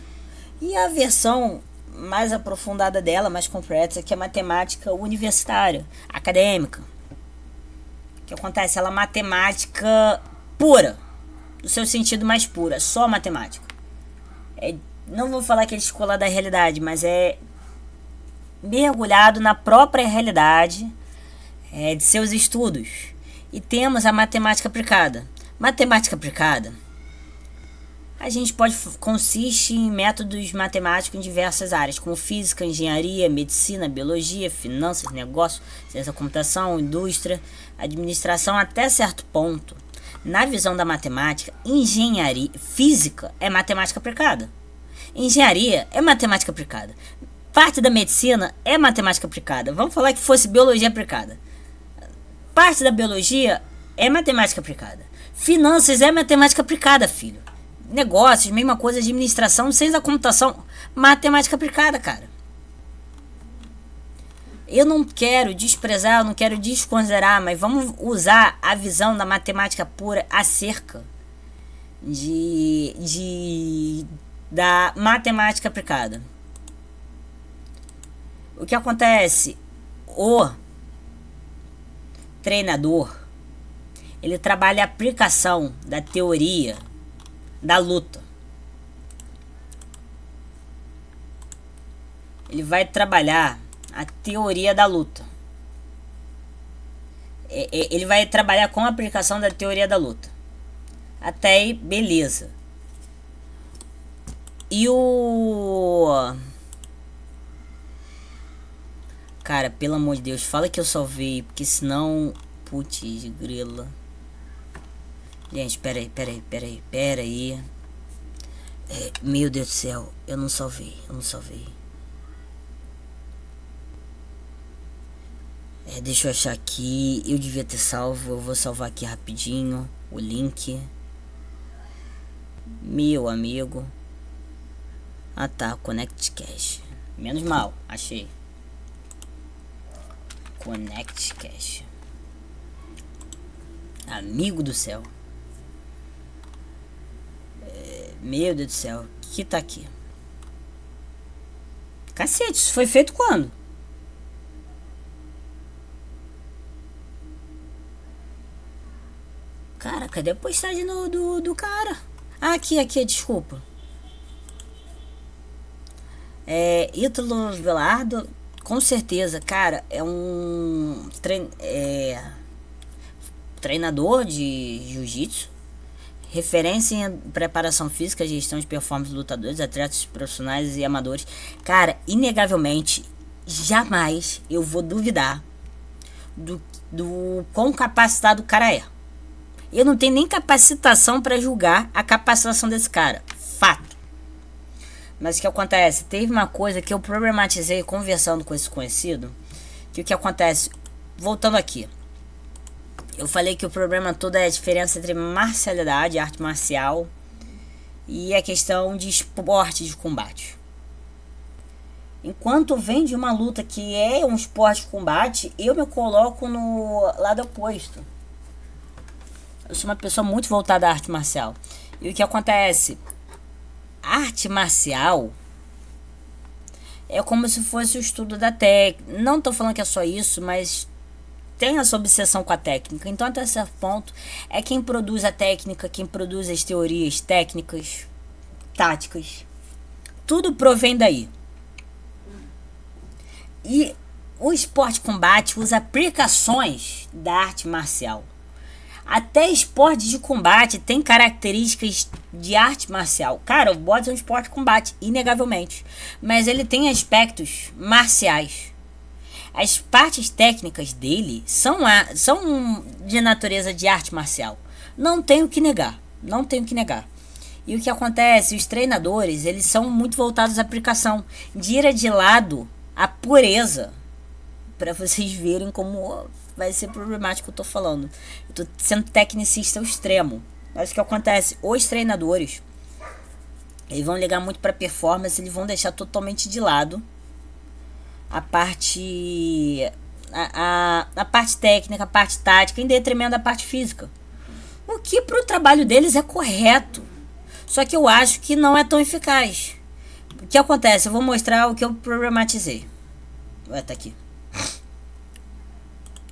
e a versão mais aprofundada dela, mais completa, que é a matemática universitária, acadêmica. O que acontece? Ela é matemática pura, no seu sentido mais pura, só matemática. Não vou falar que é descolado da realidade, mas é mergulhado na própria realidade de seus estudos. E temos a matemática aplicada. Matemática aplicada, a gente consiste em métodos matemáticos em diversas áreas, como física, engenharia, medicina, biologia, finanças, negócios, ciência da computação, indústria, administração, até certo ponto. Na visão da matemática, engenharia, física é matemática aplicada. Engenharia é matemática aplicada. Parte da medicina é matemática aplicada. Vamos falar que fosse biologia aplicada. Parte da biologia é matemática aplicada. Finanças é matemática aplicada, filho. Negócios, mesma coisa, administração, ciência da computação, matemática aplicada, cara. Eu não quero desprezar, eu não quero desconsiderar, mas vamos usar a visão da matemática pura acerca da matemática aplicada. O que acontece? O treinador, ele trabalha a aplicação da teoria da luta. Ele vai trabalhar a teoria da luta. Ele vai trabalhar com a aplicação da teoria da luta. Até aí, beleza. E o... Cara, pelo amor de Deus, fala que eu salvei, porque senão... Putz, grila. Gente, peraí. Meu Deus do céu, eu não salvei. Deixa eu achar aqui. Eu devia ter salvo, eu vou salvar aqui rapidinho o link. Meu amigo. Ah tá, Connect Cash. Menos mal, achei. Connect Cash. Amigo do céu. Meu Deus do céu. O que tá aqui? Cacete, isso foi feito quando? Cara, cadê a postagem do cara? Ah, aqui, desculpa. Ítalo Velardo, com certeza, cara, é um treinador de jiu-jitsu, referência em preparação física, gestão de performance de lutadores, atletas profissionais e amadores. Cara, inegavelmente, jamais eu vou duvidar do quão capacitado o cara é. Eu não tenho nem capacitação para julgar a capacitação desse cara. Fato. Mas o que acontece? Teve uma coisa que eu problematizei conversando com esse conhecido. Que o que acontece? Voltando aqui. Eu falei que o problema todo é a diferença entre marcialidade, arte marcial, e a questão de esporte de combate. Enquanto vem de uma luta que é um esporte de combate, eu me coloco no lado oposto. Eu sou uma pessoa muito voltada à arte marcial. E o que acontece? Arte marcial é como se fosse o estudo da técnica. Não estou falando que é só isso, mas tem essa obsessão com a técnica. Então, até certo ponto, é quem produz a técnica, quem produz as teorias técnicas, táticas. Tudo provém daí. E o esporte combate usa aplicações da arte marcial. Até esporte de combate tem características de arte marcial. Cara, o boxe é um esporte de combate, inegavelmente. Mas ele tem aspectos marciais. As partes técnicas dele são de natureza de arte marcial. Não tenho que negar. E o que acontece? Os treinadores, eles são muito voltados à aplicação. Tira de lado a pureza. Para vocês verem como vai ser problemático o que eu tô falando. Eu tô sendo tecnicista ao extremo. Mas o que acontece? Os treinadores, eles vão ligar muito para performance, eles vão deixar totalmente de lado a parte a parte técnica, a parte tática, em detrimento da parte física. O que pro trabalho deles é correto. Só que eu acho que não é tão eficaz. O que acontece? Eu vou mostrar o que eu problematizei. Vai tá aqui.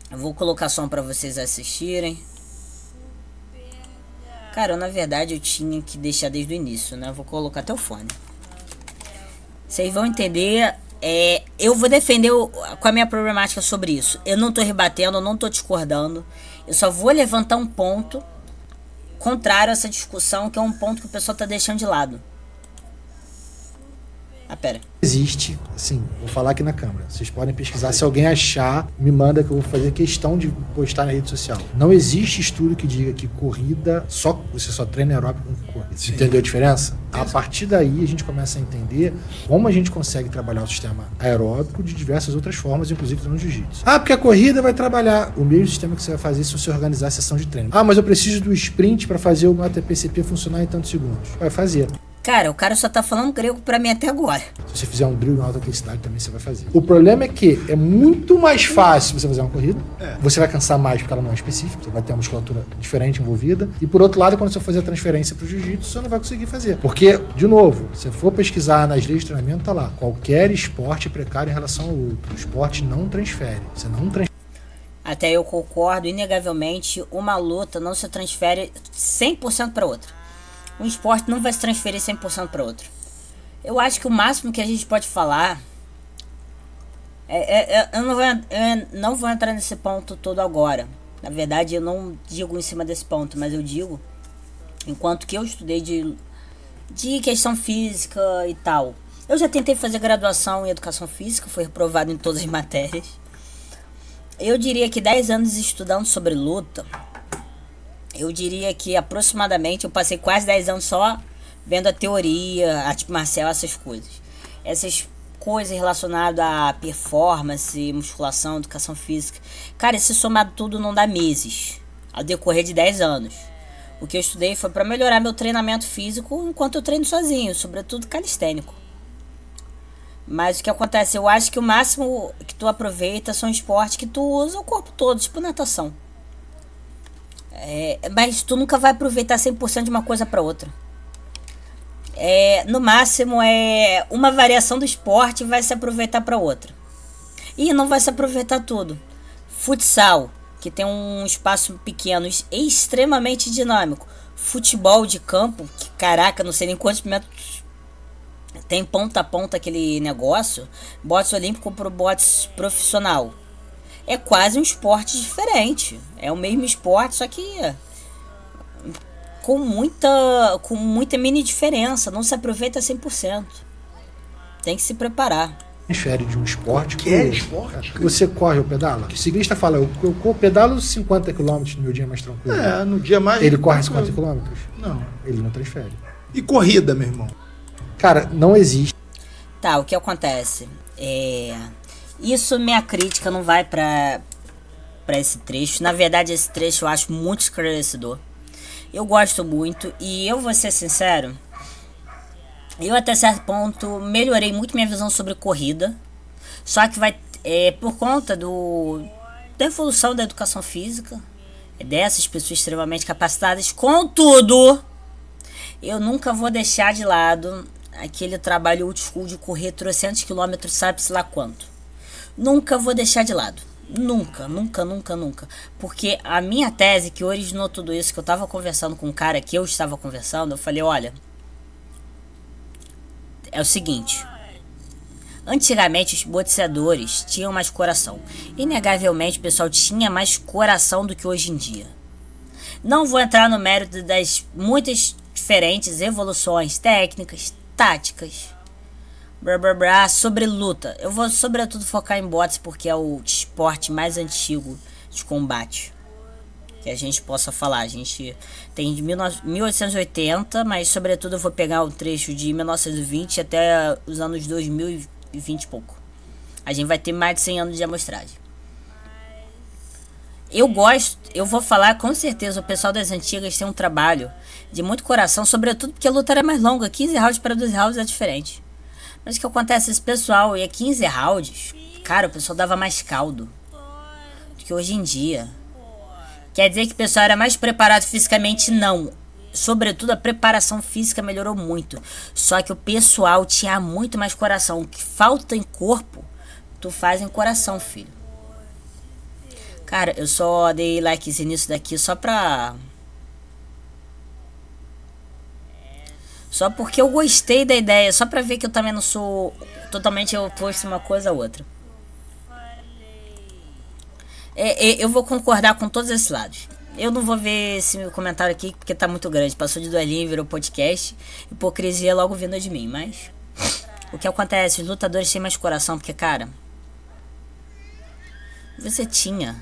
Eu vou colocar som pra vocês assistirem. Cara, na verdade eu tinha que deixar desde o início, né? Eu vou colocar até o fone. Vocês vão entender. Eu vou defender com a minha problemática sobre isso. Eu não tô rebatendo, eu não tô discordando. Eu só vou levantar um ponto contrário a essa discussão, que é um ponto que o pessoal tá deixando de lado. Ah, pera. Existe, sim, vou falar aqui na câmera. Vocês podem pesquisar, se alguém achar, me manda que eu vou fazer questão de postar na rede social. Não existe estudo que diga que corrida, você só treina aeróbico com corrida. Você entendeu a diferença? A partir daí a gente começa a entender como a gente consegue trabalhar o sistema aeróbico de diversas outras formas, inclusive no jiu-jitsu. Ah, porque a corrida vai trabalhar o mesmo sistema que você vai fazer se você organizar a sessão de treino. Ah, mas eu preciso do sprint para fazer o meu ATP-CP funcionar em tantos segundos. Vai fazer. Cara, o cara só tá falando grego pra mim até agora. Se você fizer um drill em alta intensidade, também você vai fazer. O problema é que é muito mais fácil você fazer uma corrida. Você vai cansar mais porque ela não é específica. Você vai ter uma musculatura diferente envolvida. E por outro lado, quando você fazer a transferência pro jiu-jitsu, você não vai conseguir fazer. Porque, de novo, se você for pesquisar nas leis de treinamento, tá lá. Qualquer esporte é precário em relação ao outro. O esporte não transfere. Você não transfere. Até eu concordo, inegavelmente, uma luta não se transfere 100% para outra. Um esporte não vai se transferir 100% para outro. Eu acho que o máximo que a gente pode falar... eu não vou entrar nesse ponto todo agora. Na verdade, eu não digo em cima desse ponto, mas eu digo... Enquanto que eu estudei de questão física e tal. Eu já tentei fazer graduação em educação física, fui reprovado em todas as matérias. Eu diria que 10 anos estudando sobre luta... Eu diria que aproximadamente eu passei quase 10 anos só vendo a teoria, arte marcial, essas coisas. Essas coisas relacionadas a performance, musculação, educação física. Cara, esse somado tudo não dá meses, ao decorrer de 10 anos. O que eu estudei foi para melhorar meu treinamento físico enquanto eu treino sozinho, sobretudo calistênico. Mas o que acontece, eu acho que o máximo que tu aproveita são esportes que tu usa o corpo todo, tipo natação. Mas tu nunca vai aproveitar 100% de uma coisa para outra. No máximo uma variação do esporte vai se aproveitar para outra. E não vai se aproveitar tudo. Futsal, que tem um espaço pequeno e extremamente dinâmico. Futebol de campo, que caraca, não sei nem quantos metros tem ponta a ponta aquele negócio. Botes olímpico pro botes profissional. É quase um esporte diferente. É o mesmo esporte, só que com muita mini diferença. Não se aproveita 100%. Tem que se preparar. Transfere de um esporte Que é esporte? que você corre ou pedala. O ciclista fala, eu pedalo 50 km no meu dia mais tranquilo. No dia mais... Ele corre 50 km? Não. Ele não transfere. E corrida, meu irmão? Cara, não existe. Tá, o que acontece? Isso, minha crítica não vai pra esse trecho. Na verdade, esse trecho eu acho muito esclarecedor. Eu gosto muito e eu vou ser sincero, eu até certo ponto melhorei muito minha visão sobre corrida. Só que vai por conta da evolução da educação física, dessas pessoas extremamente capacitadas. Contudo, eu nunca vou deixar de lado aquele trabalho old school de correr 300 km, sabe-se lá quanto. Nunca vou deixar de lado. Nunca. Porque a minha tese que originou tudo isso, que eu tava conversando com um cara que eu estava conversando, eu falei, olha, é o seguinte. Antigamente os boxeadores tinham mais coração. Inegavelmente o pessoal tinha mais coração do que hoje em dia. Não vou entrar no mérito das muitas diferentes evoluções técnicas, táticas, sobre luta. Eu vou sobretudo focar em boxe porque é o esporte mais antigo de combate que a gente possa falar. A gente tem de 1880, mas sobretudo eu vou pegar o trecho de 1920 até os anos 2020 e pouco. A gente vai ter mais de 100 anos de amostragem. Eu vou falar com certeza, o pessoal das antigas tem um trabalho de muito coração, sobretudo porque a luta era mais longa, 15 rounds para 12 rounds é diferente. Mas o que acontece, esse pessoal ia 15 rounds, cara, o pessoal dava mais caldo do que hoje em dia. Quer dizer que o pessoal era mais preparado fisicamente? Não. Sobretudo a preparação física melhorou muito. Só que o pessoal tinha muito mais coração. O que falta em corpo, tu faz em coração, filho. Cara, eu só dei likezinho nisso daqui só porque eu gostei da ideia. Só pra ver que eu também não sou totalmente oposto uma coisa a outra. Eu vou concordar com todos esses lados. Eu não vou ver esse meu comentário aqui porque tá muito grande. Passou de duelinho, virou podcast. Hipocrisia logo vindo de mim. Mas o que acontece? Os lutadores têm mais coração. Porque, cara, você tinha.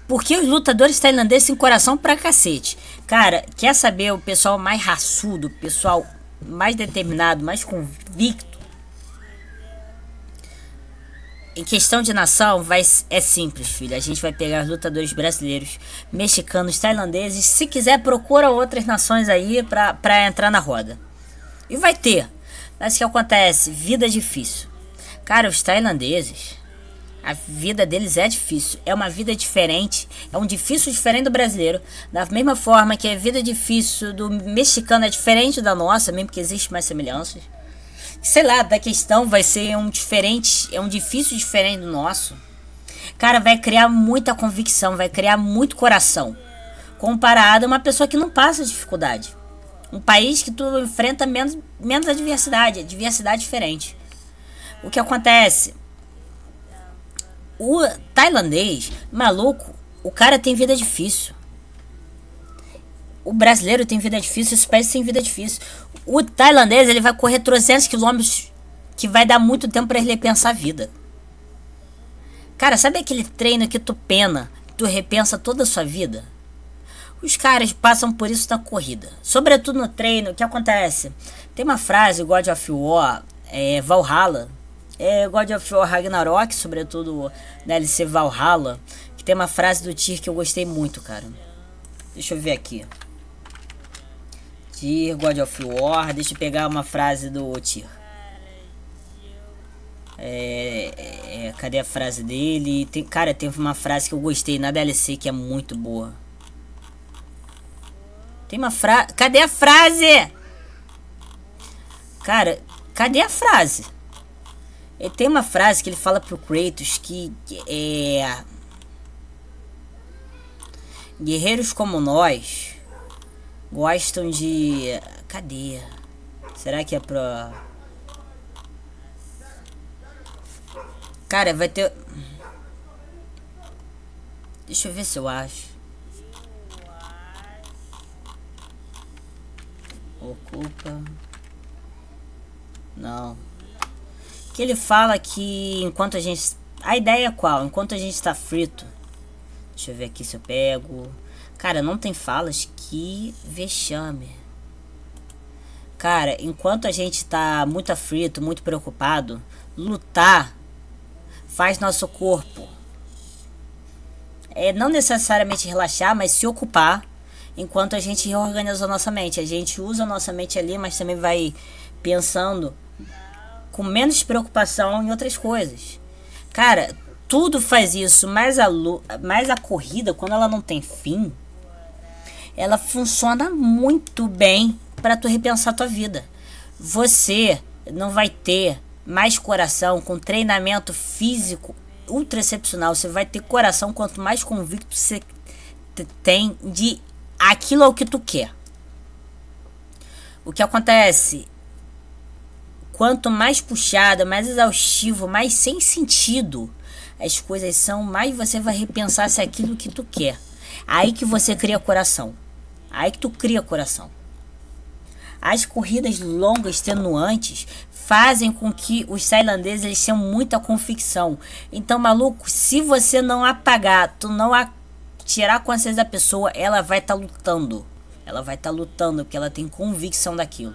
Porque os lutadores tailandeses têm coração pra cacete. Cara, quer saber o pessoal mais raçudo, o pessoal mais determinado, mais convicto? Em questão de nação, é simples, filho. A gente vai pegar os lutadores brasileiros, mexicanos, tailandeses. Se quiser, procura outras nações aí pra entrar na roda. E vai ter. Mas o que acontece? Vida difícil. Cara, os tailandeses, a vida deles é difícil. É uma vida diferente. É um difícil diferente do brasileiro. Da mesma forma que a vida difícil do mexicano é diferente da nossa, mesmo que existe mais semelhanças. Sei lá, da questão vai ser um difícil diferente do nosso. Cara, vai criar muita convicção, vai criar muito coração. Comparado a uma pessoa que não passa dificuldade. Um país que tu enfrenta menos adversidade, diversidade diferente. O que acontece? O tailandês, maluco, o cara tem vida difícil. O brasileiro tem vida difícil, esse país tem vida difícil. O tailandês, ele vai correr 300 quilômetros, que vai dar muito tempo pra ele repensar a vida. Cara, sabe aquele treino que tu repensa toda a sua vida? Os caras passam por isso na corrida. Sobretudo no treino, o que acontece? Tem uma frase, God of War, Valhalla, God of War Ragnarok, sobretudo na LC Valhalla, que tem uma frase do Tyr que eu gostei muito, cara. Deixa eu ver aqui. Tyr, God of War. Deixa eu pegar uma frase do Tyr. Cadê a frase dele? Cara, teve uma frase que eu gostei na DLC que é muito boa. Tem uma frase... Cadê a frase? Cara, cadê a frase? Tem uma frase que ele fala pro Kratos que é... Guerreiros como nós gostam de... Cadê? Será que é pra... Cara, vai ter... Deixa eu ver se eu acho. Ocupa... Não. Que ele fala que enquanto a gente... A ideia é qual? Enquanto a gente tá frito... Deixa eu ver aqui se eu pego... Cara, não tem falas. Que vexame. Cara, enquanto a gente tá muito aflito, muito preocupado, lutar faz nosso corpo não necessariamente relaxar, mas se ocupar, enquanto a gente reorganiza a nossa mente. A gente usa a nossa mente ali, mas também vai pensando com menos preocupação em outras coisas. Cara, tudo faz isso, mas a corrida, quando ela não tem fim, ela funciona muito bem para tu repensar tua vida. Você não vai ter mais coração com treinamento físico ultra excepcional. Você vai ter coração quanto mais convicto você tem de aquilo ao que tu quer. O que acontece? Quanto mais puxada, mais exaustivo, mais sem sentido as coisas são, mais você vai repensar se é aquilo que tu quer. Aí que você cria coração. Aí que tu cria coração. As corridas longas, extenuantes, fazem com que os tailandeses eles tenham muita convicção. Então, maluco, se você não apagar, tu não tirar a consciência da pessoa, ela vai estar lutando. Ela vai estar lutando porque ela tem convicção daquilo.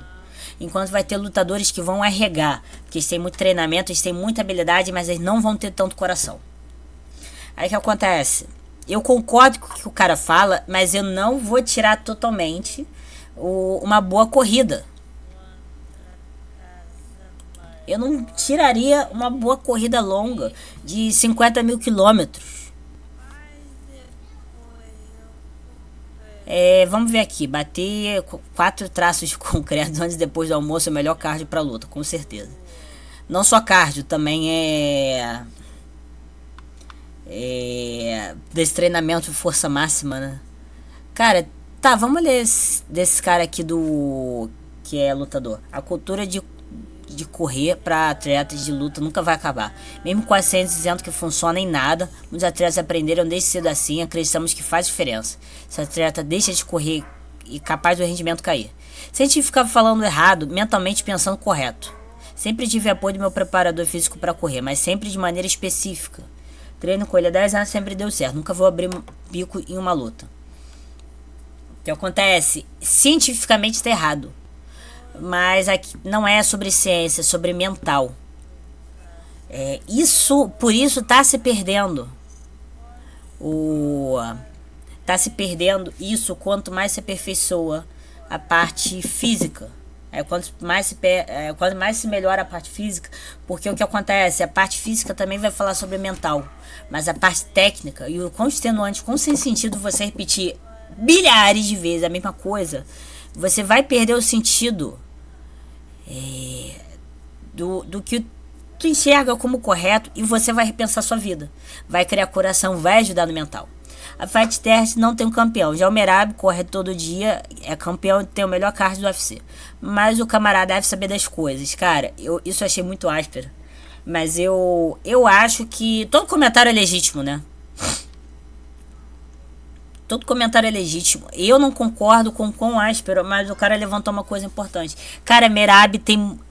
Enquanto vai ter lutadores que vão arregar, porque eles têm muito treinamento, eles têm muita habilidade, mas eles não vão ter tanto coração. Aí o que acontece? Eu concordo com o que o cara fala, mas eu não vou tirar totalmente uma boa corrida. Eu não tiraria uma boa corrida longa de 50 mil quilômetros. Vamos ver aqui. Bater 4 traços de concreto antes e depois do almoço é o melhor cardio pra luta, com certeza. Não só cardio, também desse treinamento de força máxima, né? Cara, tá, vamos ler desse cara aqui que é lutador. A cultura de correr para atletas de luta nunca vai acabar. Mesmo com a ciência dizendo que funciona em nada, muitos atletas aprenderam desde cedo assim, acreditamos que faz diferença. Se o atleta deixa de correr e capaz do rendimento cair. Se a gente ficava falando errado, mentalmente pensando correto. Sempre tive apoio do meu preparador físico para correr, mas sempre de maneira específica. Treino com ele há 10 anos, sempre deu certo. Nunca vou abrir bico em uma luta. O que acontece? Cientificamente está errado. Mas aqui não é sobre ciência, é sobre mental. Por isso tá se perdendo. Tá se perdendo isso quanto mais se aperfeiçoa a parte física. Quanto mais se melhora a parte física, porque o que acontece? A parte física também vai falar sobre mental. Mas a parte técnica e o quão extenuante, quão sem sentido você repetir bilhares de vezes a mesma coisa, você vai perder o sentido do que tu enxerga como correto e você vai repensar sua vida. Vai criar coração, vai ajudar no mental. A Fight Test não tem um campeão. Já o Merab corre todo dia, é campeão e tem o melhor card do UFC. Mas o camarada deve saber das coisas. Cara, isso eu achei muito áspero. Mas eu acho que todo comentário é legítimo, né? Todo comentário é legítimo. Eu não concordo com o quão áspero, mas o cara levantou uma coisa importante. Cara, Merab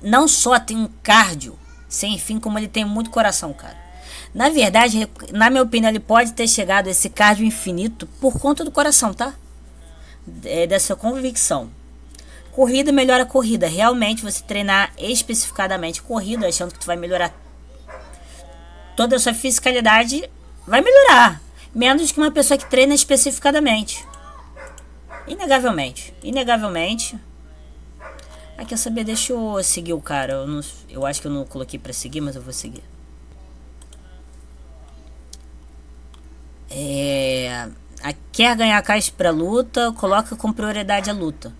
não só tem um cardio sem fim, como ele tem muito coração, cara. Na verdade, na minha opinião, ele pode ter chegado a esse cardio infinito por conta do coração, tá? Dessa convicção. Corrida melhora a corrida. Realmente, você treinar especificadamente corrida, achando que tu vai melhorar toda a sua fisicalidade, vai melhorar. Menos que uma pessoa que treina especificadamente. Inegavelmente. Ah, quer saber? Deixa eu seguir o cara. Eu acho que eu não coloquei pra seguir, mas eu vou seguir. Quer ganhar caixa pra luta, coloca com prioridade a luta.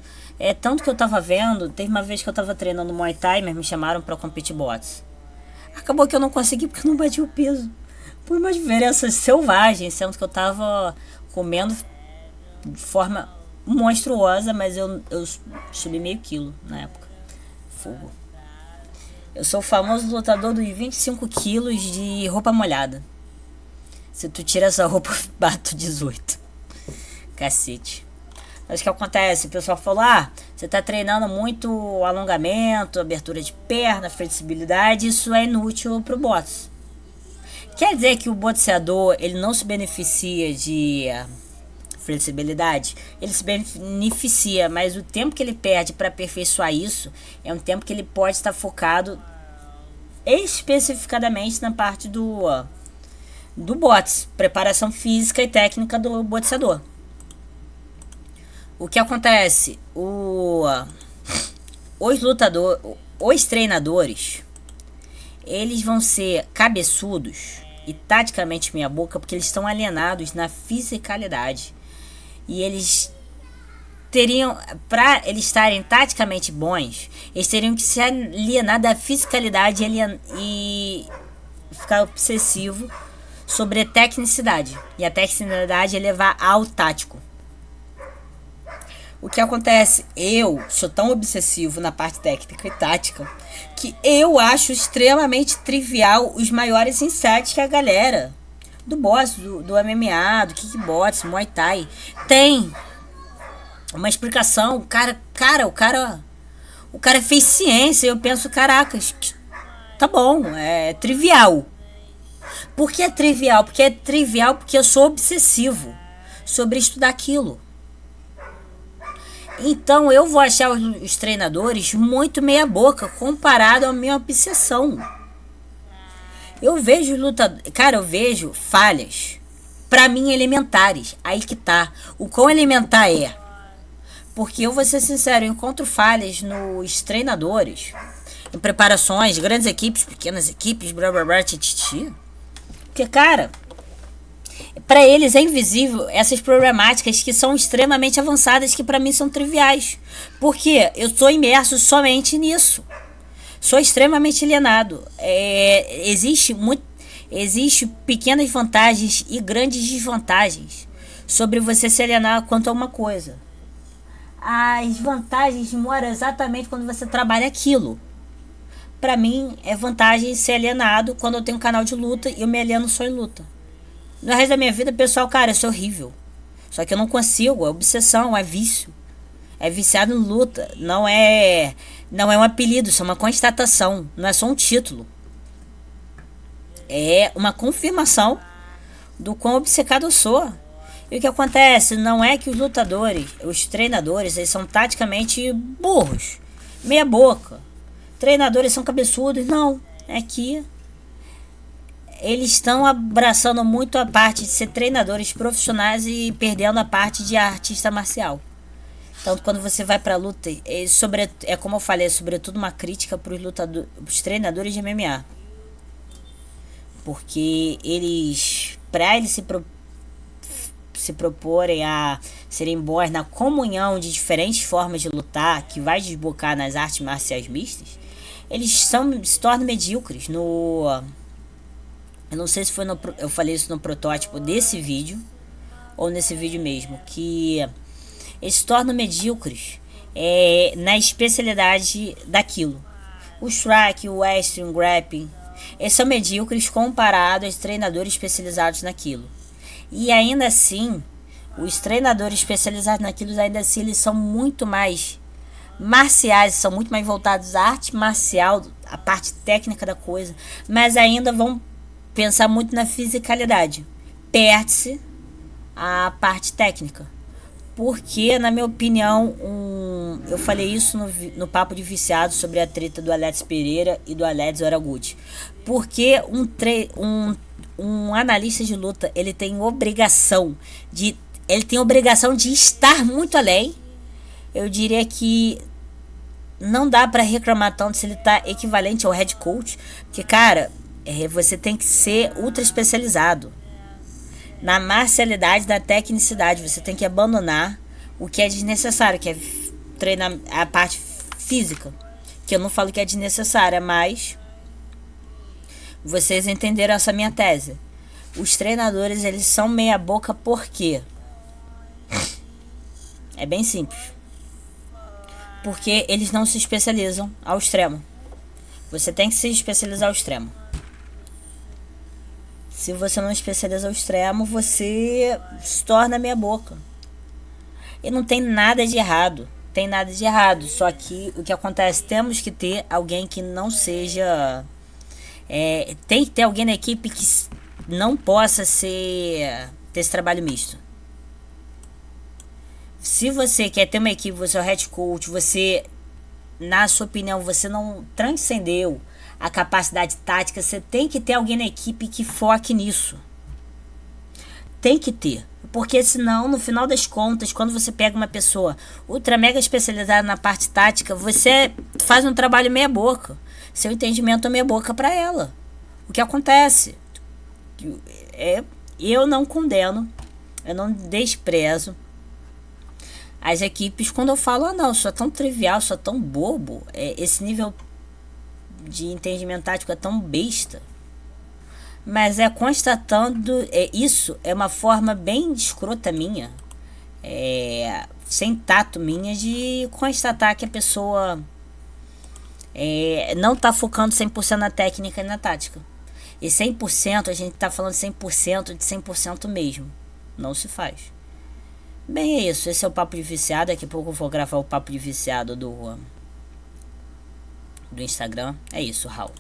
Tanto que eu tava vendo, teve uma vez que eu tava treinando Muay Thai, mas me chamaram pra competir bots. Acabou que eu não consegui porque eu não bati o peso. Por uma diferença selvagem, sendo que eu tava comendo de forma monstruosa, mas eu subi meio quilo na época. Fogo. Eu sou o famoso lutador dos 25 quilos de roupa molhada. Se tu tira essa roupa, eu bato 18. Cacete. Mas o que acontece? O pessoal falou, você tá treinando muito alongamento, abertura de perna, flexibilidade, isso é inútil pro boxe. Quer dizer que o boxeador, ele não se beneficia de flexibilidade? Ele se beneficia, mas o tempo que ele perde para aperfeiçoar isso é um tempo que ele pode estar focado especificadamente na parte do boxe, preparação física e técnica do boxeador. O que acontece? Os treinadores, eles vão ser cabeçudos e taticamente meia boca porque eles estão alienados na fisicalidade. E eles teriam, para eles estarem taticamente bons, eles teriam que se alienar da fisicalidade e ficar obsessivo sobre a tecnicidade. E a tecnicidade é levar ao tático. O que acontece? Eu sou tão obsessivo na parte técnica e tática que eu acho extremamente trivial os maiores insights que a galera do boxe, do MMA, do kickbox, Muay Thai tem uma explicação. O cara fez ciência e eu penso, caracas, tá bom, é trivial. Por que é trivial? Porque é trivial porque eu sou obsessivo sobre estudar aquilo. Então eu vou achar os treinadores muito meia boca comparado à minha obsessão. Eu vejo eu vejo falhas, pra mim elementares. Aí que tá. O quão elementar é? Porque eu vou ser sincero, eu encontro falhas nos treinadores, em preparações, grandes equipes, pequenas equipes, blá blá blá, tititi. Porque, cara, para eles é invisível essas problemáticas que são extremamente avançadas, que para mim são triviais. Porque eu estou imerso somente nisso. Sou extremamente alienado. Existe pequenas vantagens e grandes desvantagens sobre você se alienar quanto a uma coisa. As vantagens moram exatamente quando você trabalha aquilo. Pra mim, é vantagem ser alienado quando eu tenho um canal de luta e eu me alieno só em luta. No resto da minha vida, pessoal, cara, isso é horrível. Só que eu não consigo, é obsessão, é vício. É viciado em luta. Não é um apelido, isso é uma constatação. Não é só um título. É uma confirmação do quão obcecado eu sou. E o que acontece? Não é que os lutadores, os treinadores, eles são taticamente burros. Meia boca. Treinadores são cabeçudos. Não. É que eles estão abraçando muito a parte de ser treinadores profissionais e perdendo a parte de artista marcial. Então, quando você vai pra luta, é como eu falei, é sobretudo uma crítica para os treinadores de MMA. Porque eles, para eles se proporem a serem bons na comunhão de diferentes formas de lutar, que vai desbocar nas artes marciais mistas, eles se tornam medíocres. Eu não sei se eu falei isso no protótipo desse vídeo ou nesse vídeo mesmo, que eles se tornam medíocres na especialidade daquilo. O strike, o wrestling, o grappling, eles são medíocres comparados aos treinadores especializados naquilo. E ainda assim, os treinadores especializados naquilo, ainda assim, eles são muito mais marciais, são muito mais voltados à arte marcial, a parte técnica da coisa, mas ainda vão pensar muito na fisicalidade. Perde-se a parte técnica. Porque, na minha opinião, eu falei isso no Papo de Viciado sobre a treta do Alex Pereira e do Alex Oraguchi. Porque um analista de luta, ele tem obrigação de estar muito além. Eu diria que não dá pra reclamar tanto se ele tá equivalente ao head coach, porque, cara, você tem que ser ultra especializado na marcialidade da tecnicidade. Você tem que abandonar o que é desnecessário, que é treinar a parte física, que eu não falo que é desnecessária, mas vocês entenderam essa minha tese. Os treinadores, eles são meia boca por quê? É bem simples. Porque eles não se especializam ao extremo. Você tem que se especializar ao extremo. Se você não especializa ao extremo, você se torna meia boca. E não tem nada de errado. Tem nada de errado. Só que o que acontece? Temos que ter alguém que não seja... tem que ter alguém na equipe que não possa ter esse trabalho misto. Se você quer ter uma equipe, você é o head coach, você, na sua opinião, você não transcendeu a capacidade tática, você tem que ter alguém na equipe que foque nisso. Tem que ter. Porque senão, no final das contas, quando você pega uma pessoa ultra mega especializada na parte tática, você faz um trabalho meia boca. Seu entendimento é meia boca para ela. O que acontece? Eu não condeno, eu não desprezo as equipes quando eu falo, não, isso é tão trivial, isso é tão bobo, esse nível de entendimento tático é tão besta. Mas constatando, isso é uma forma bem escrota minha, sem tato minha, de constatar que a pessoa não está focando 100% na técnica e na tática. E 100%, a gente está falando 100% de 100% mesmo. Não se faz. Bem, é isso. Esse é o Papo de Viciado. Daqui a pouco eu vou gravar o Papo de Viciado do Instagram. É isso, Raul.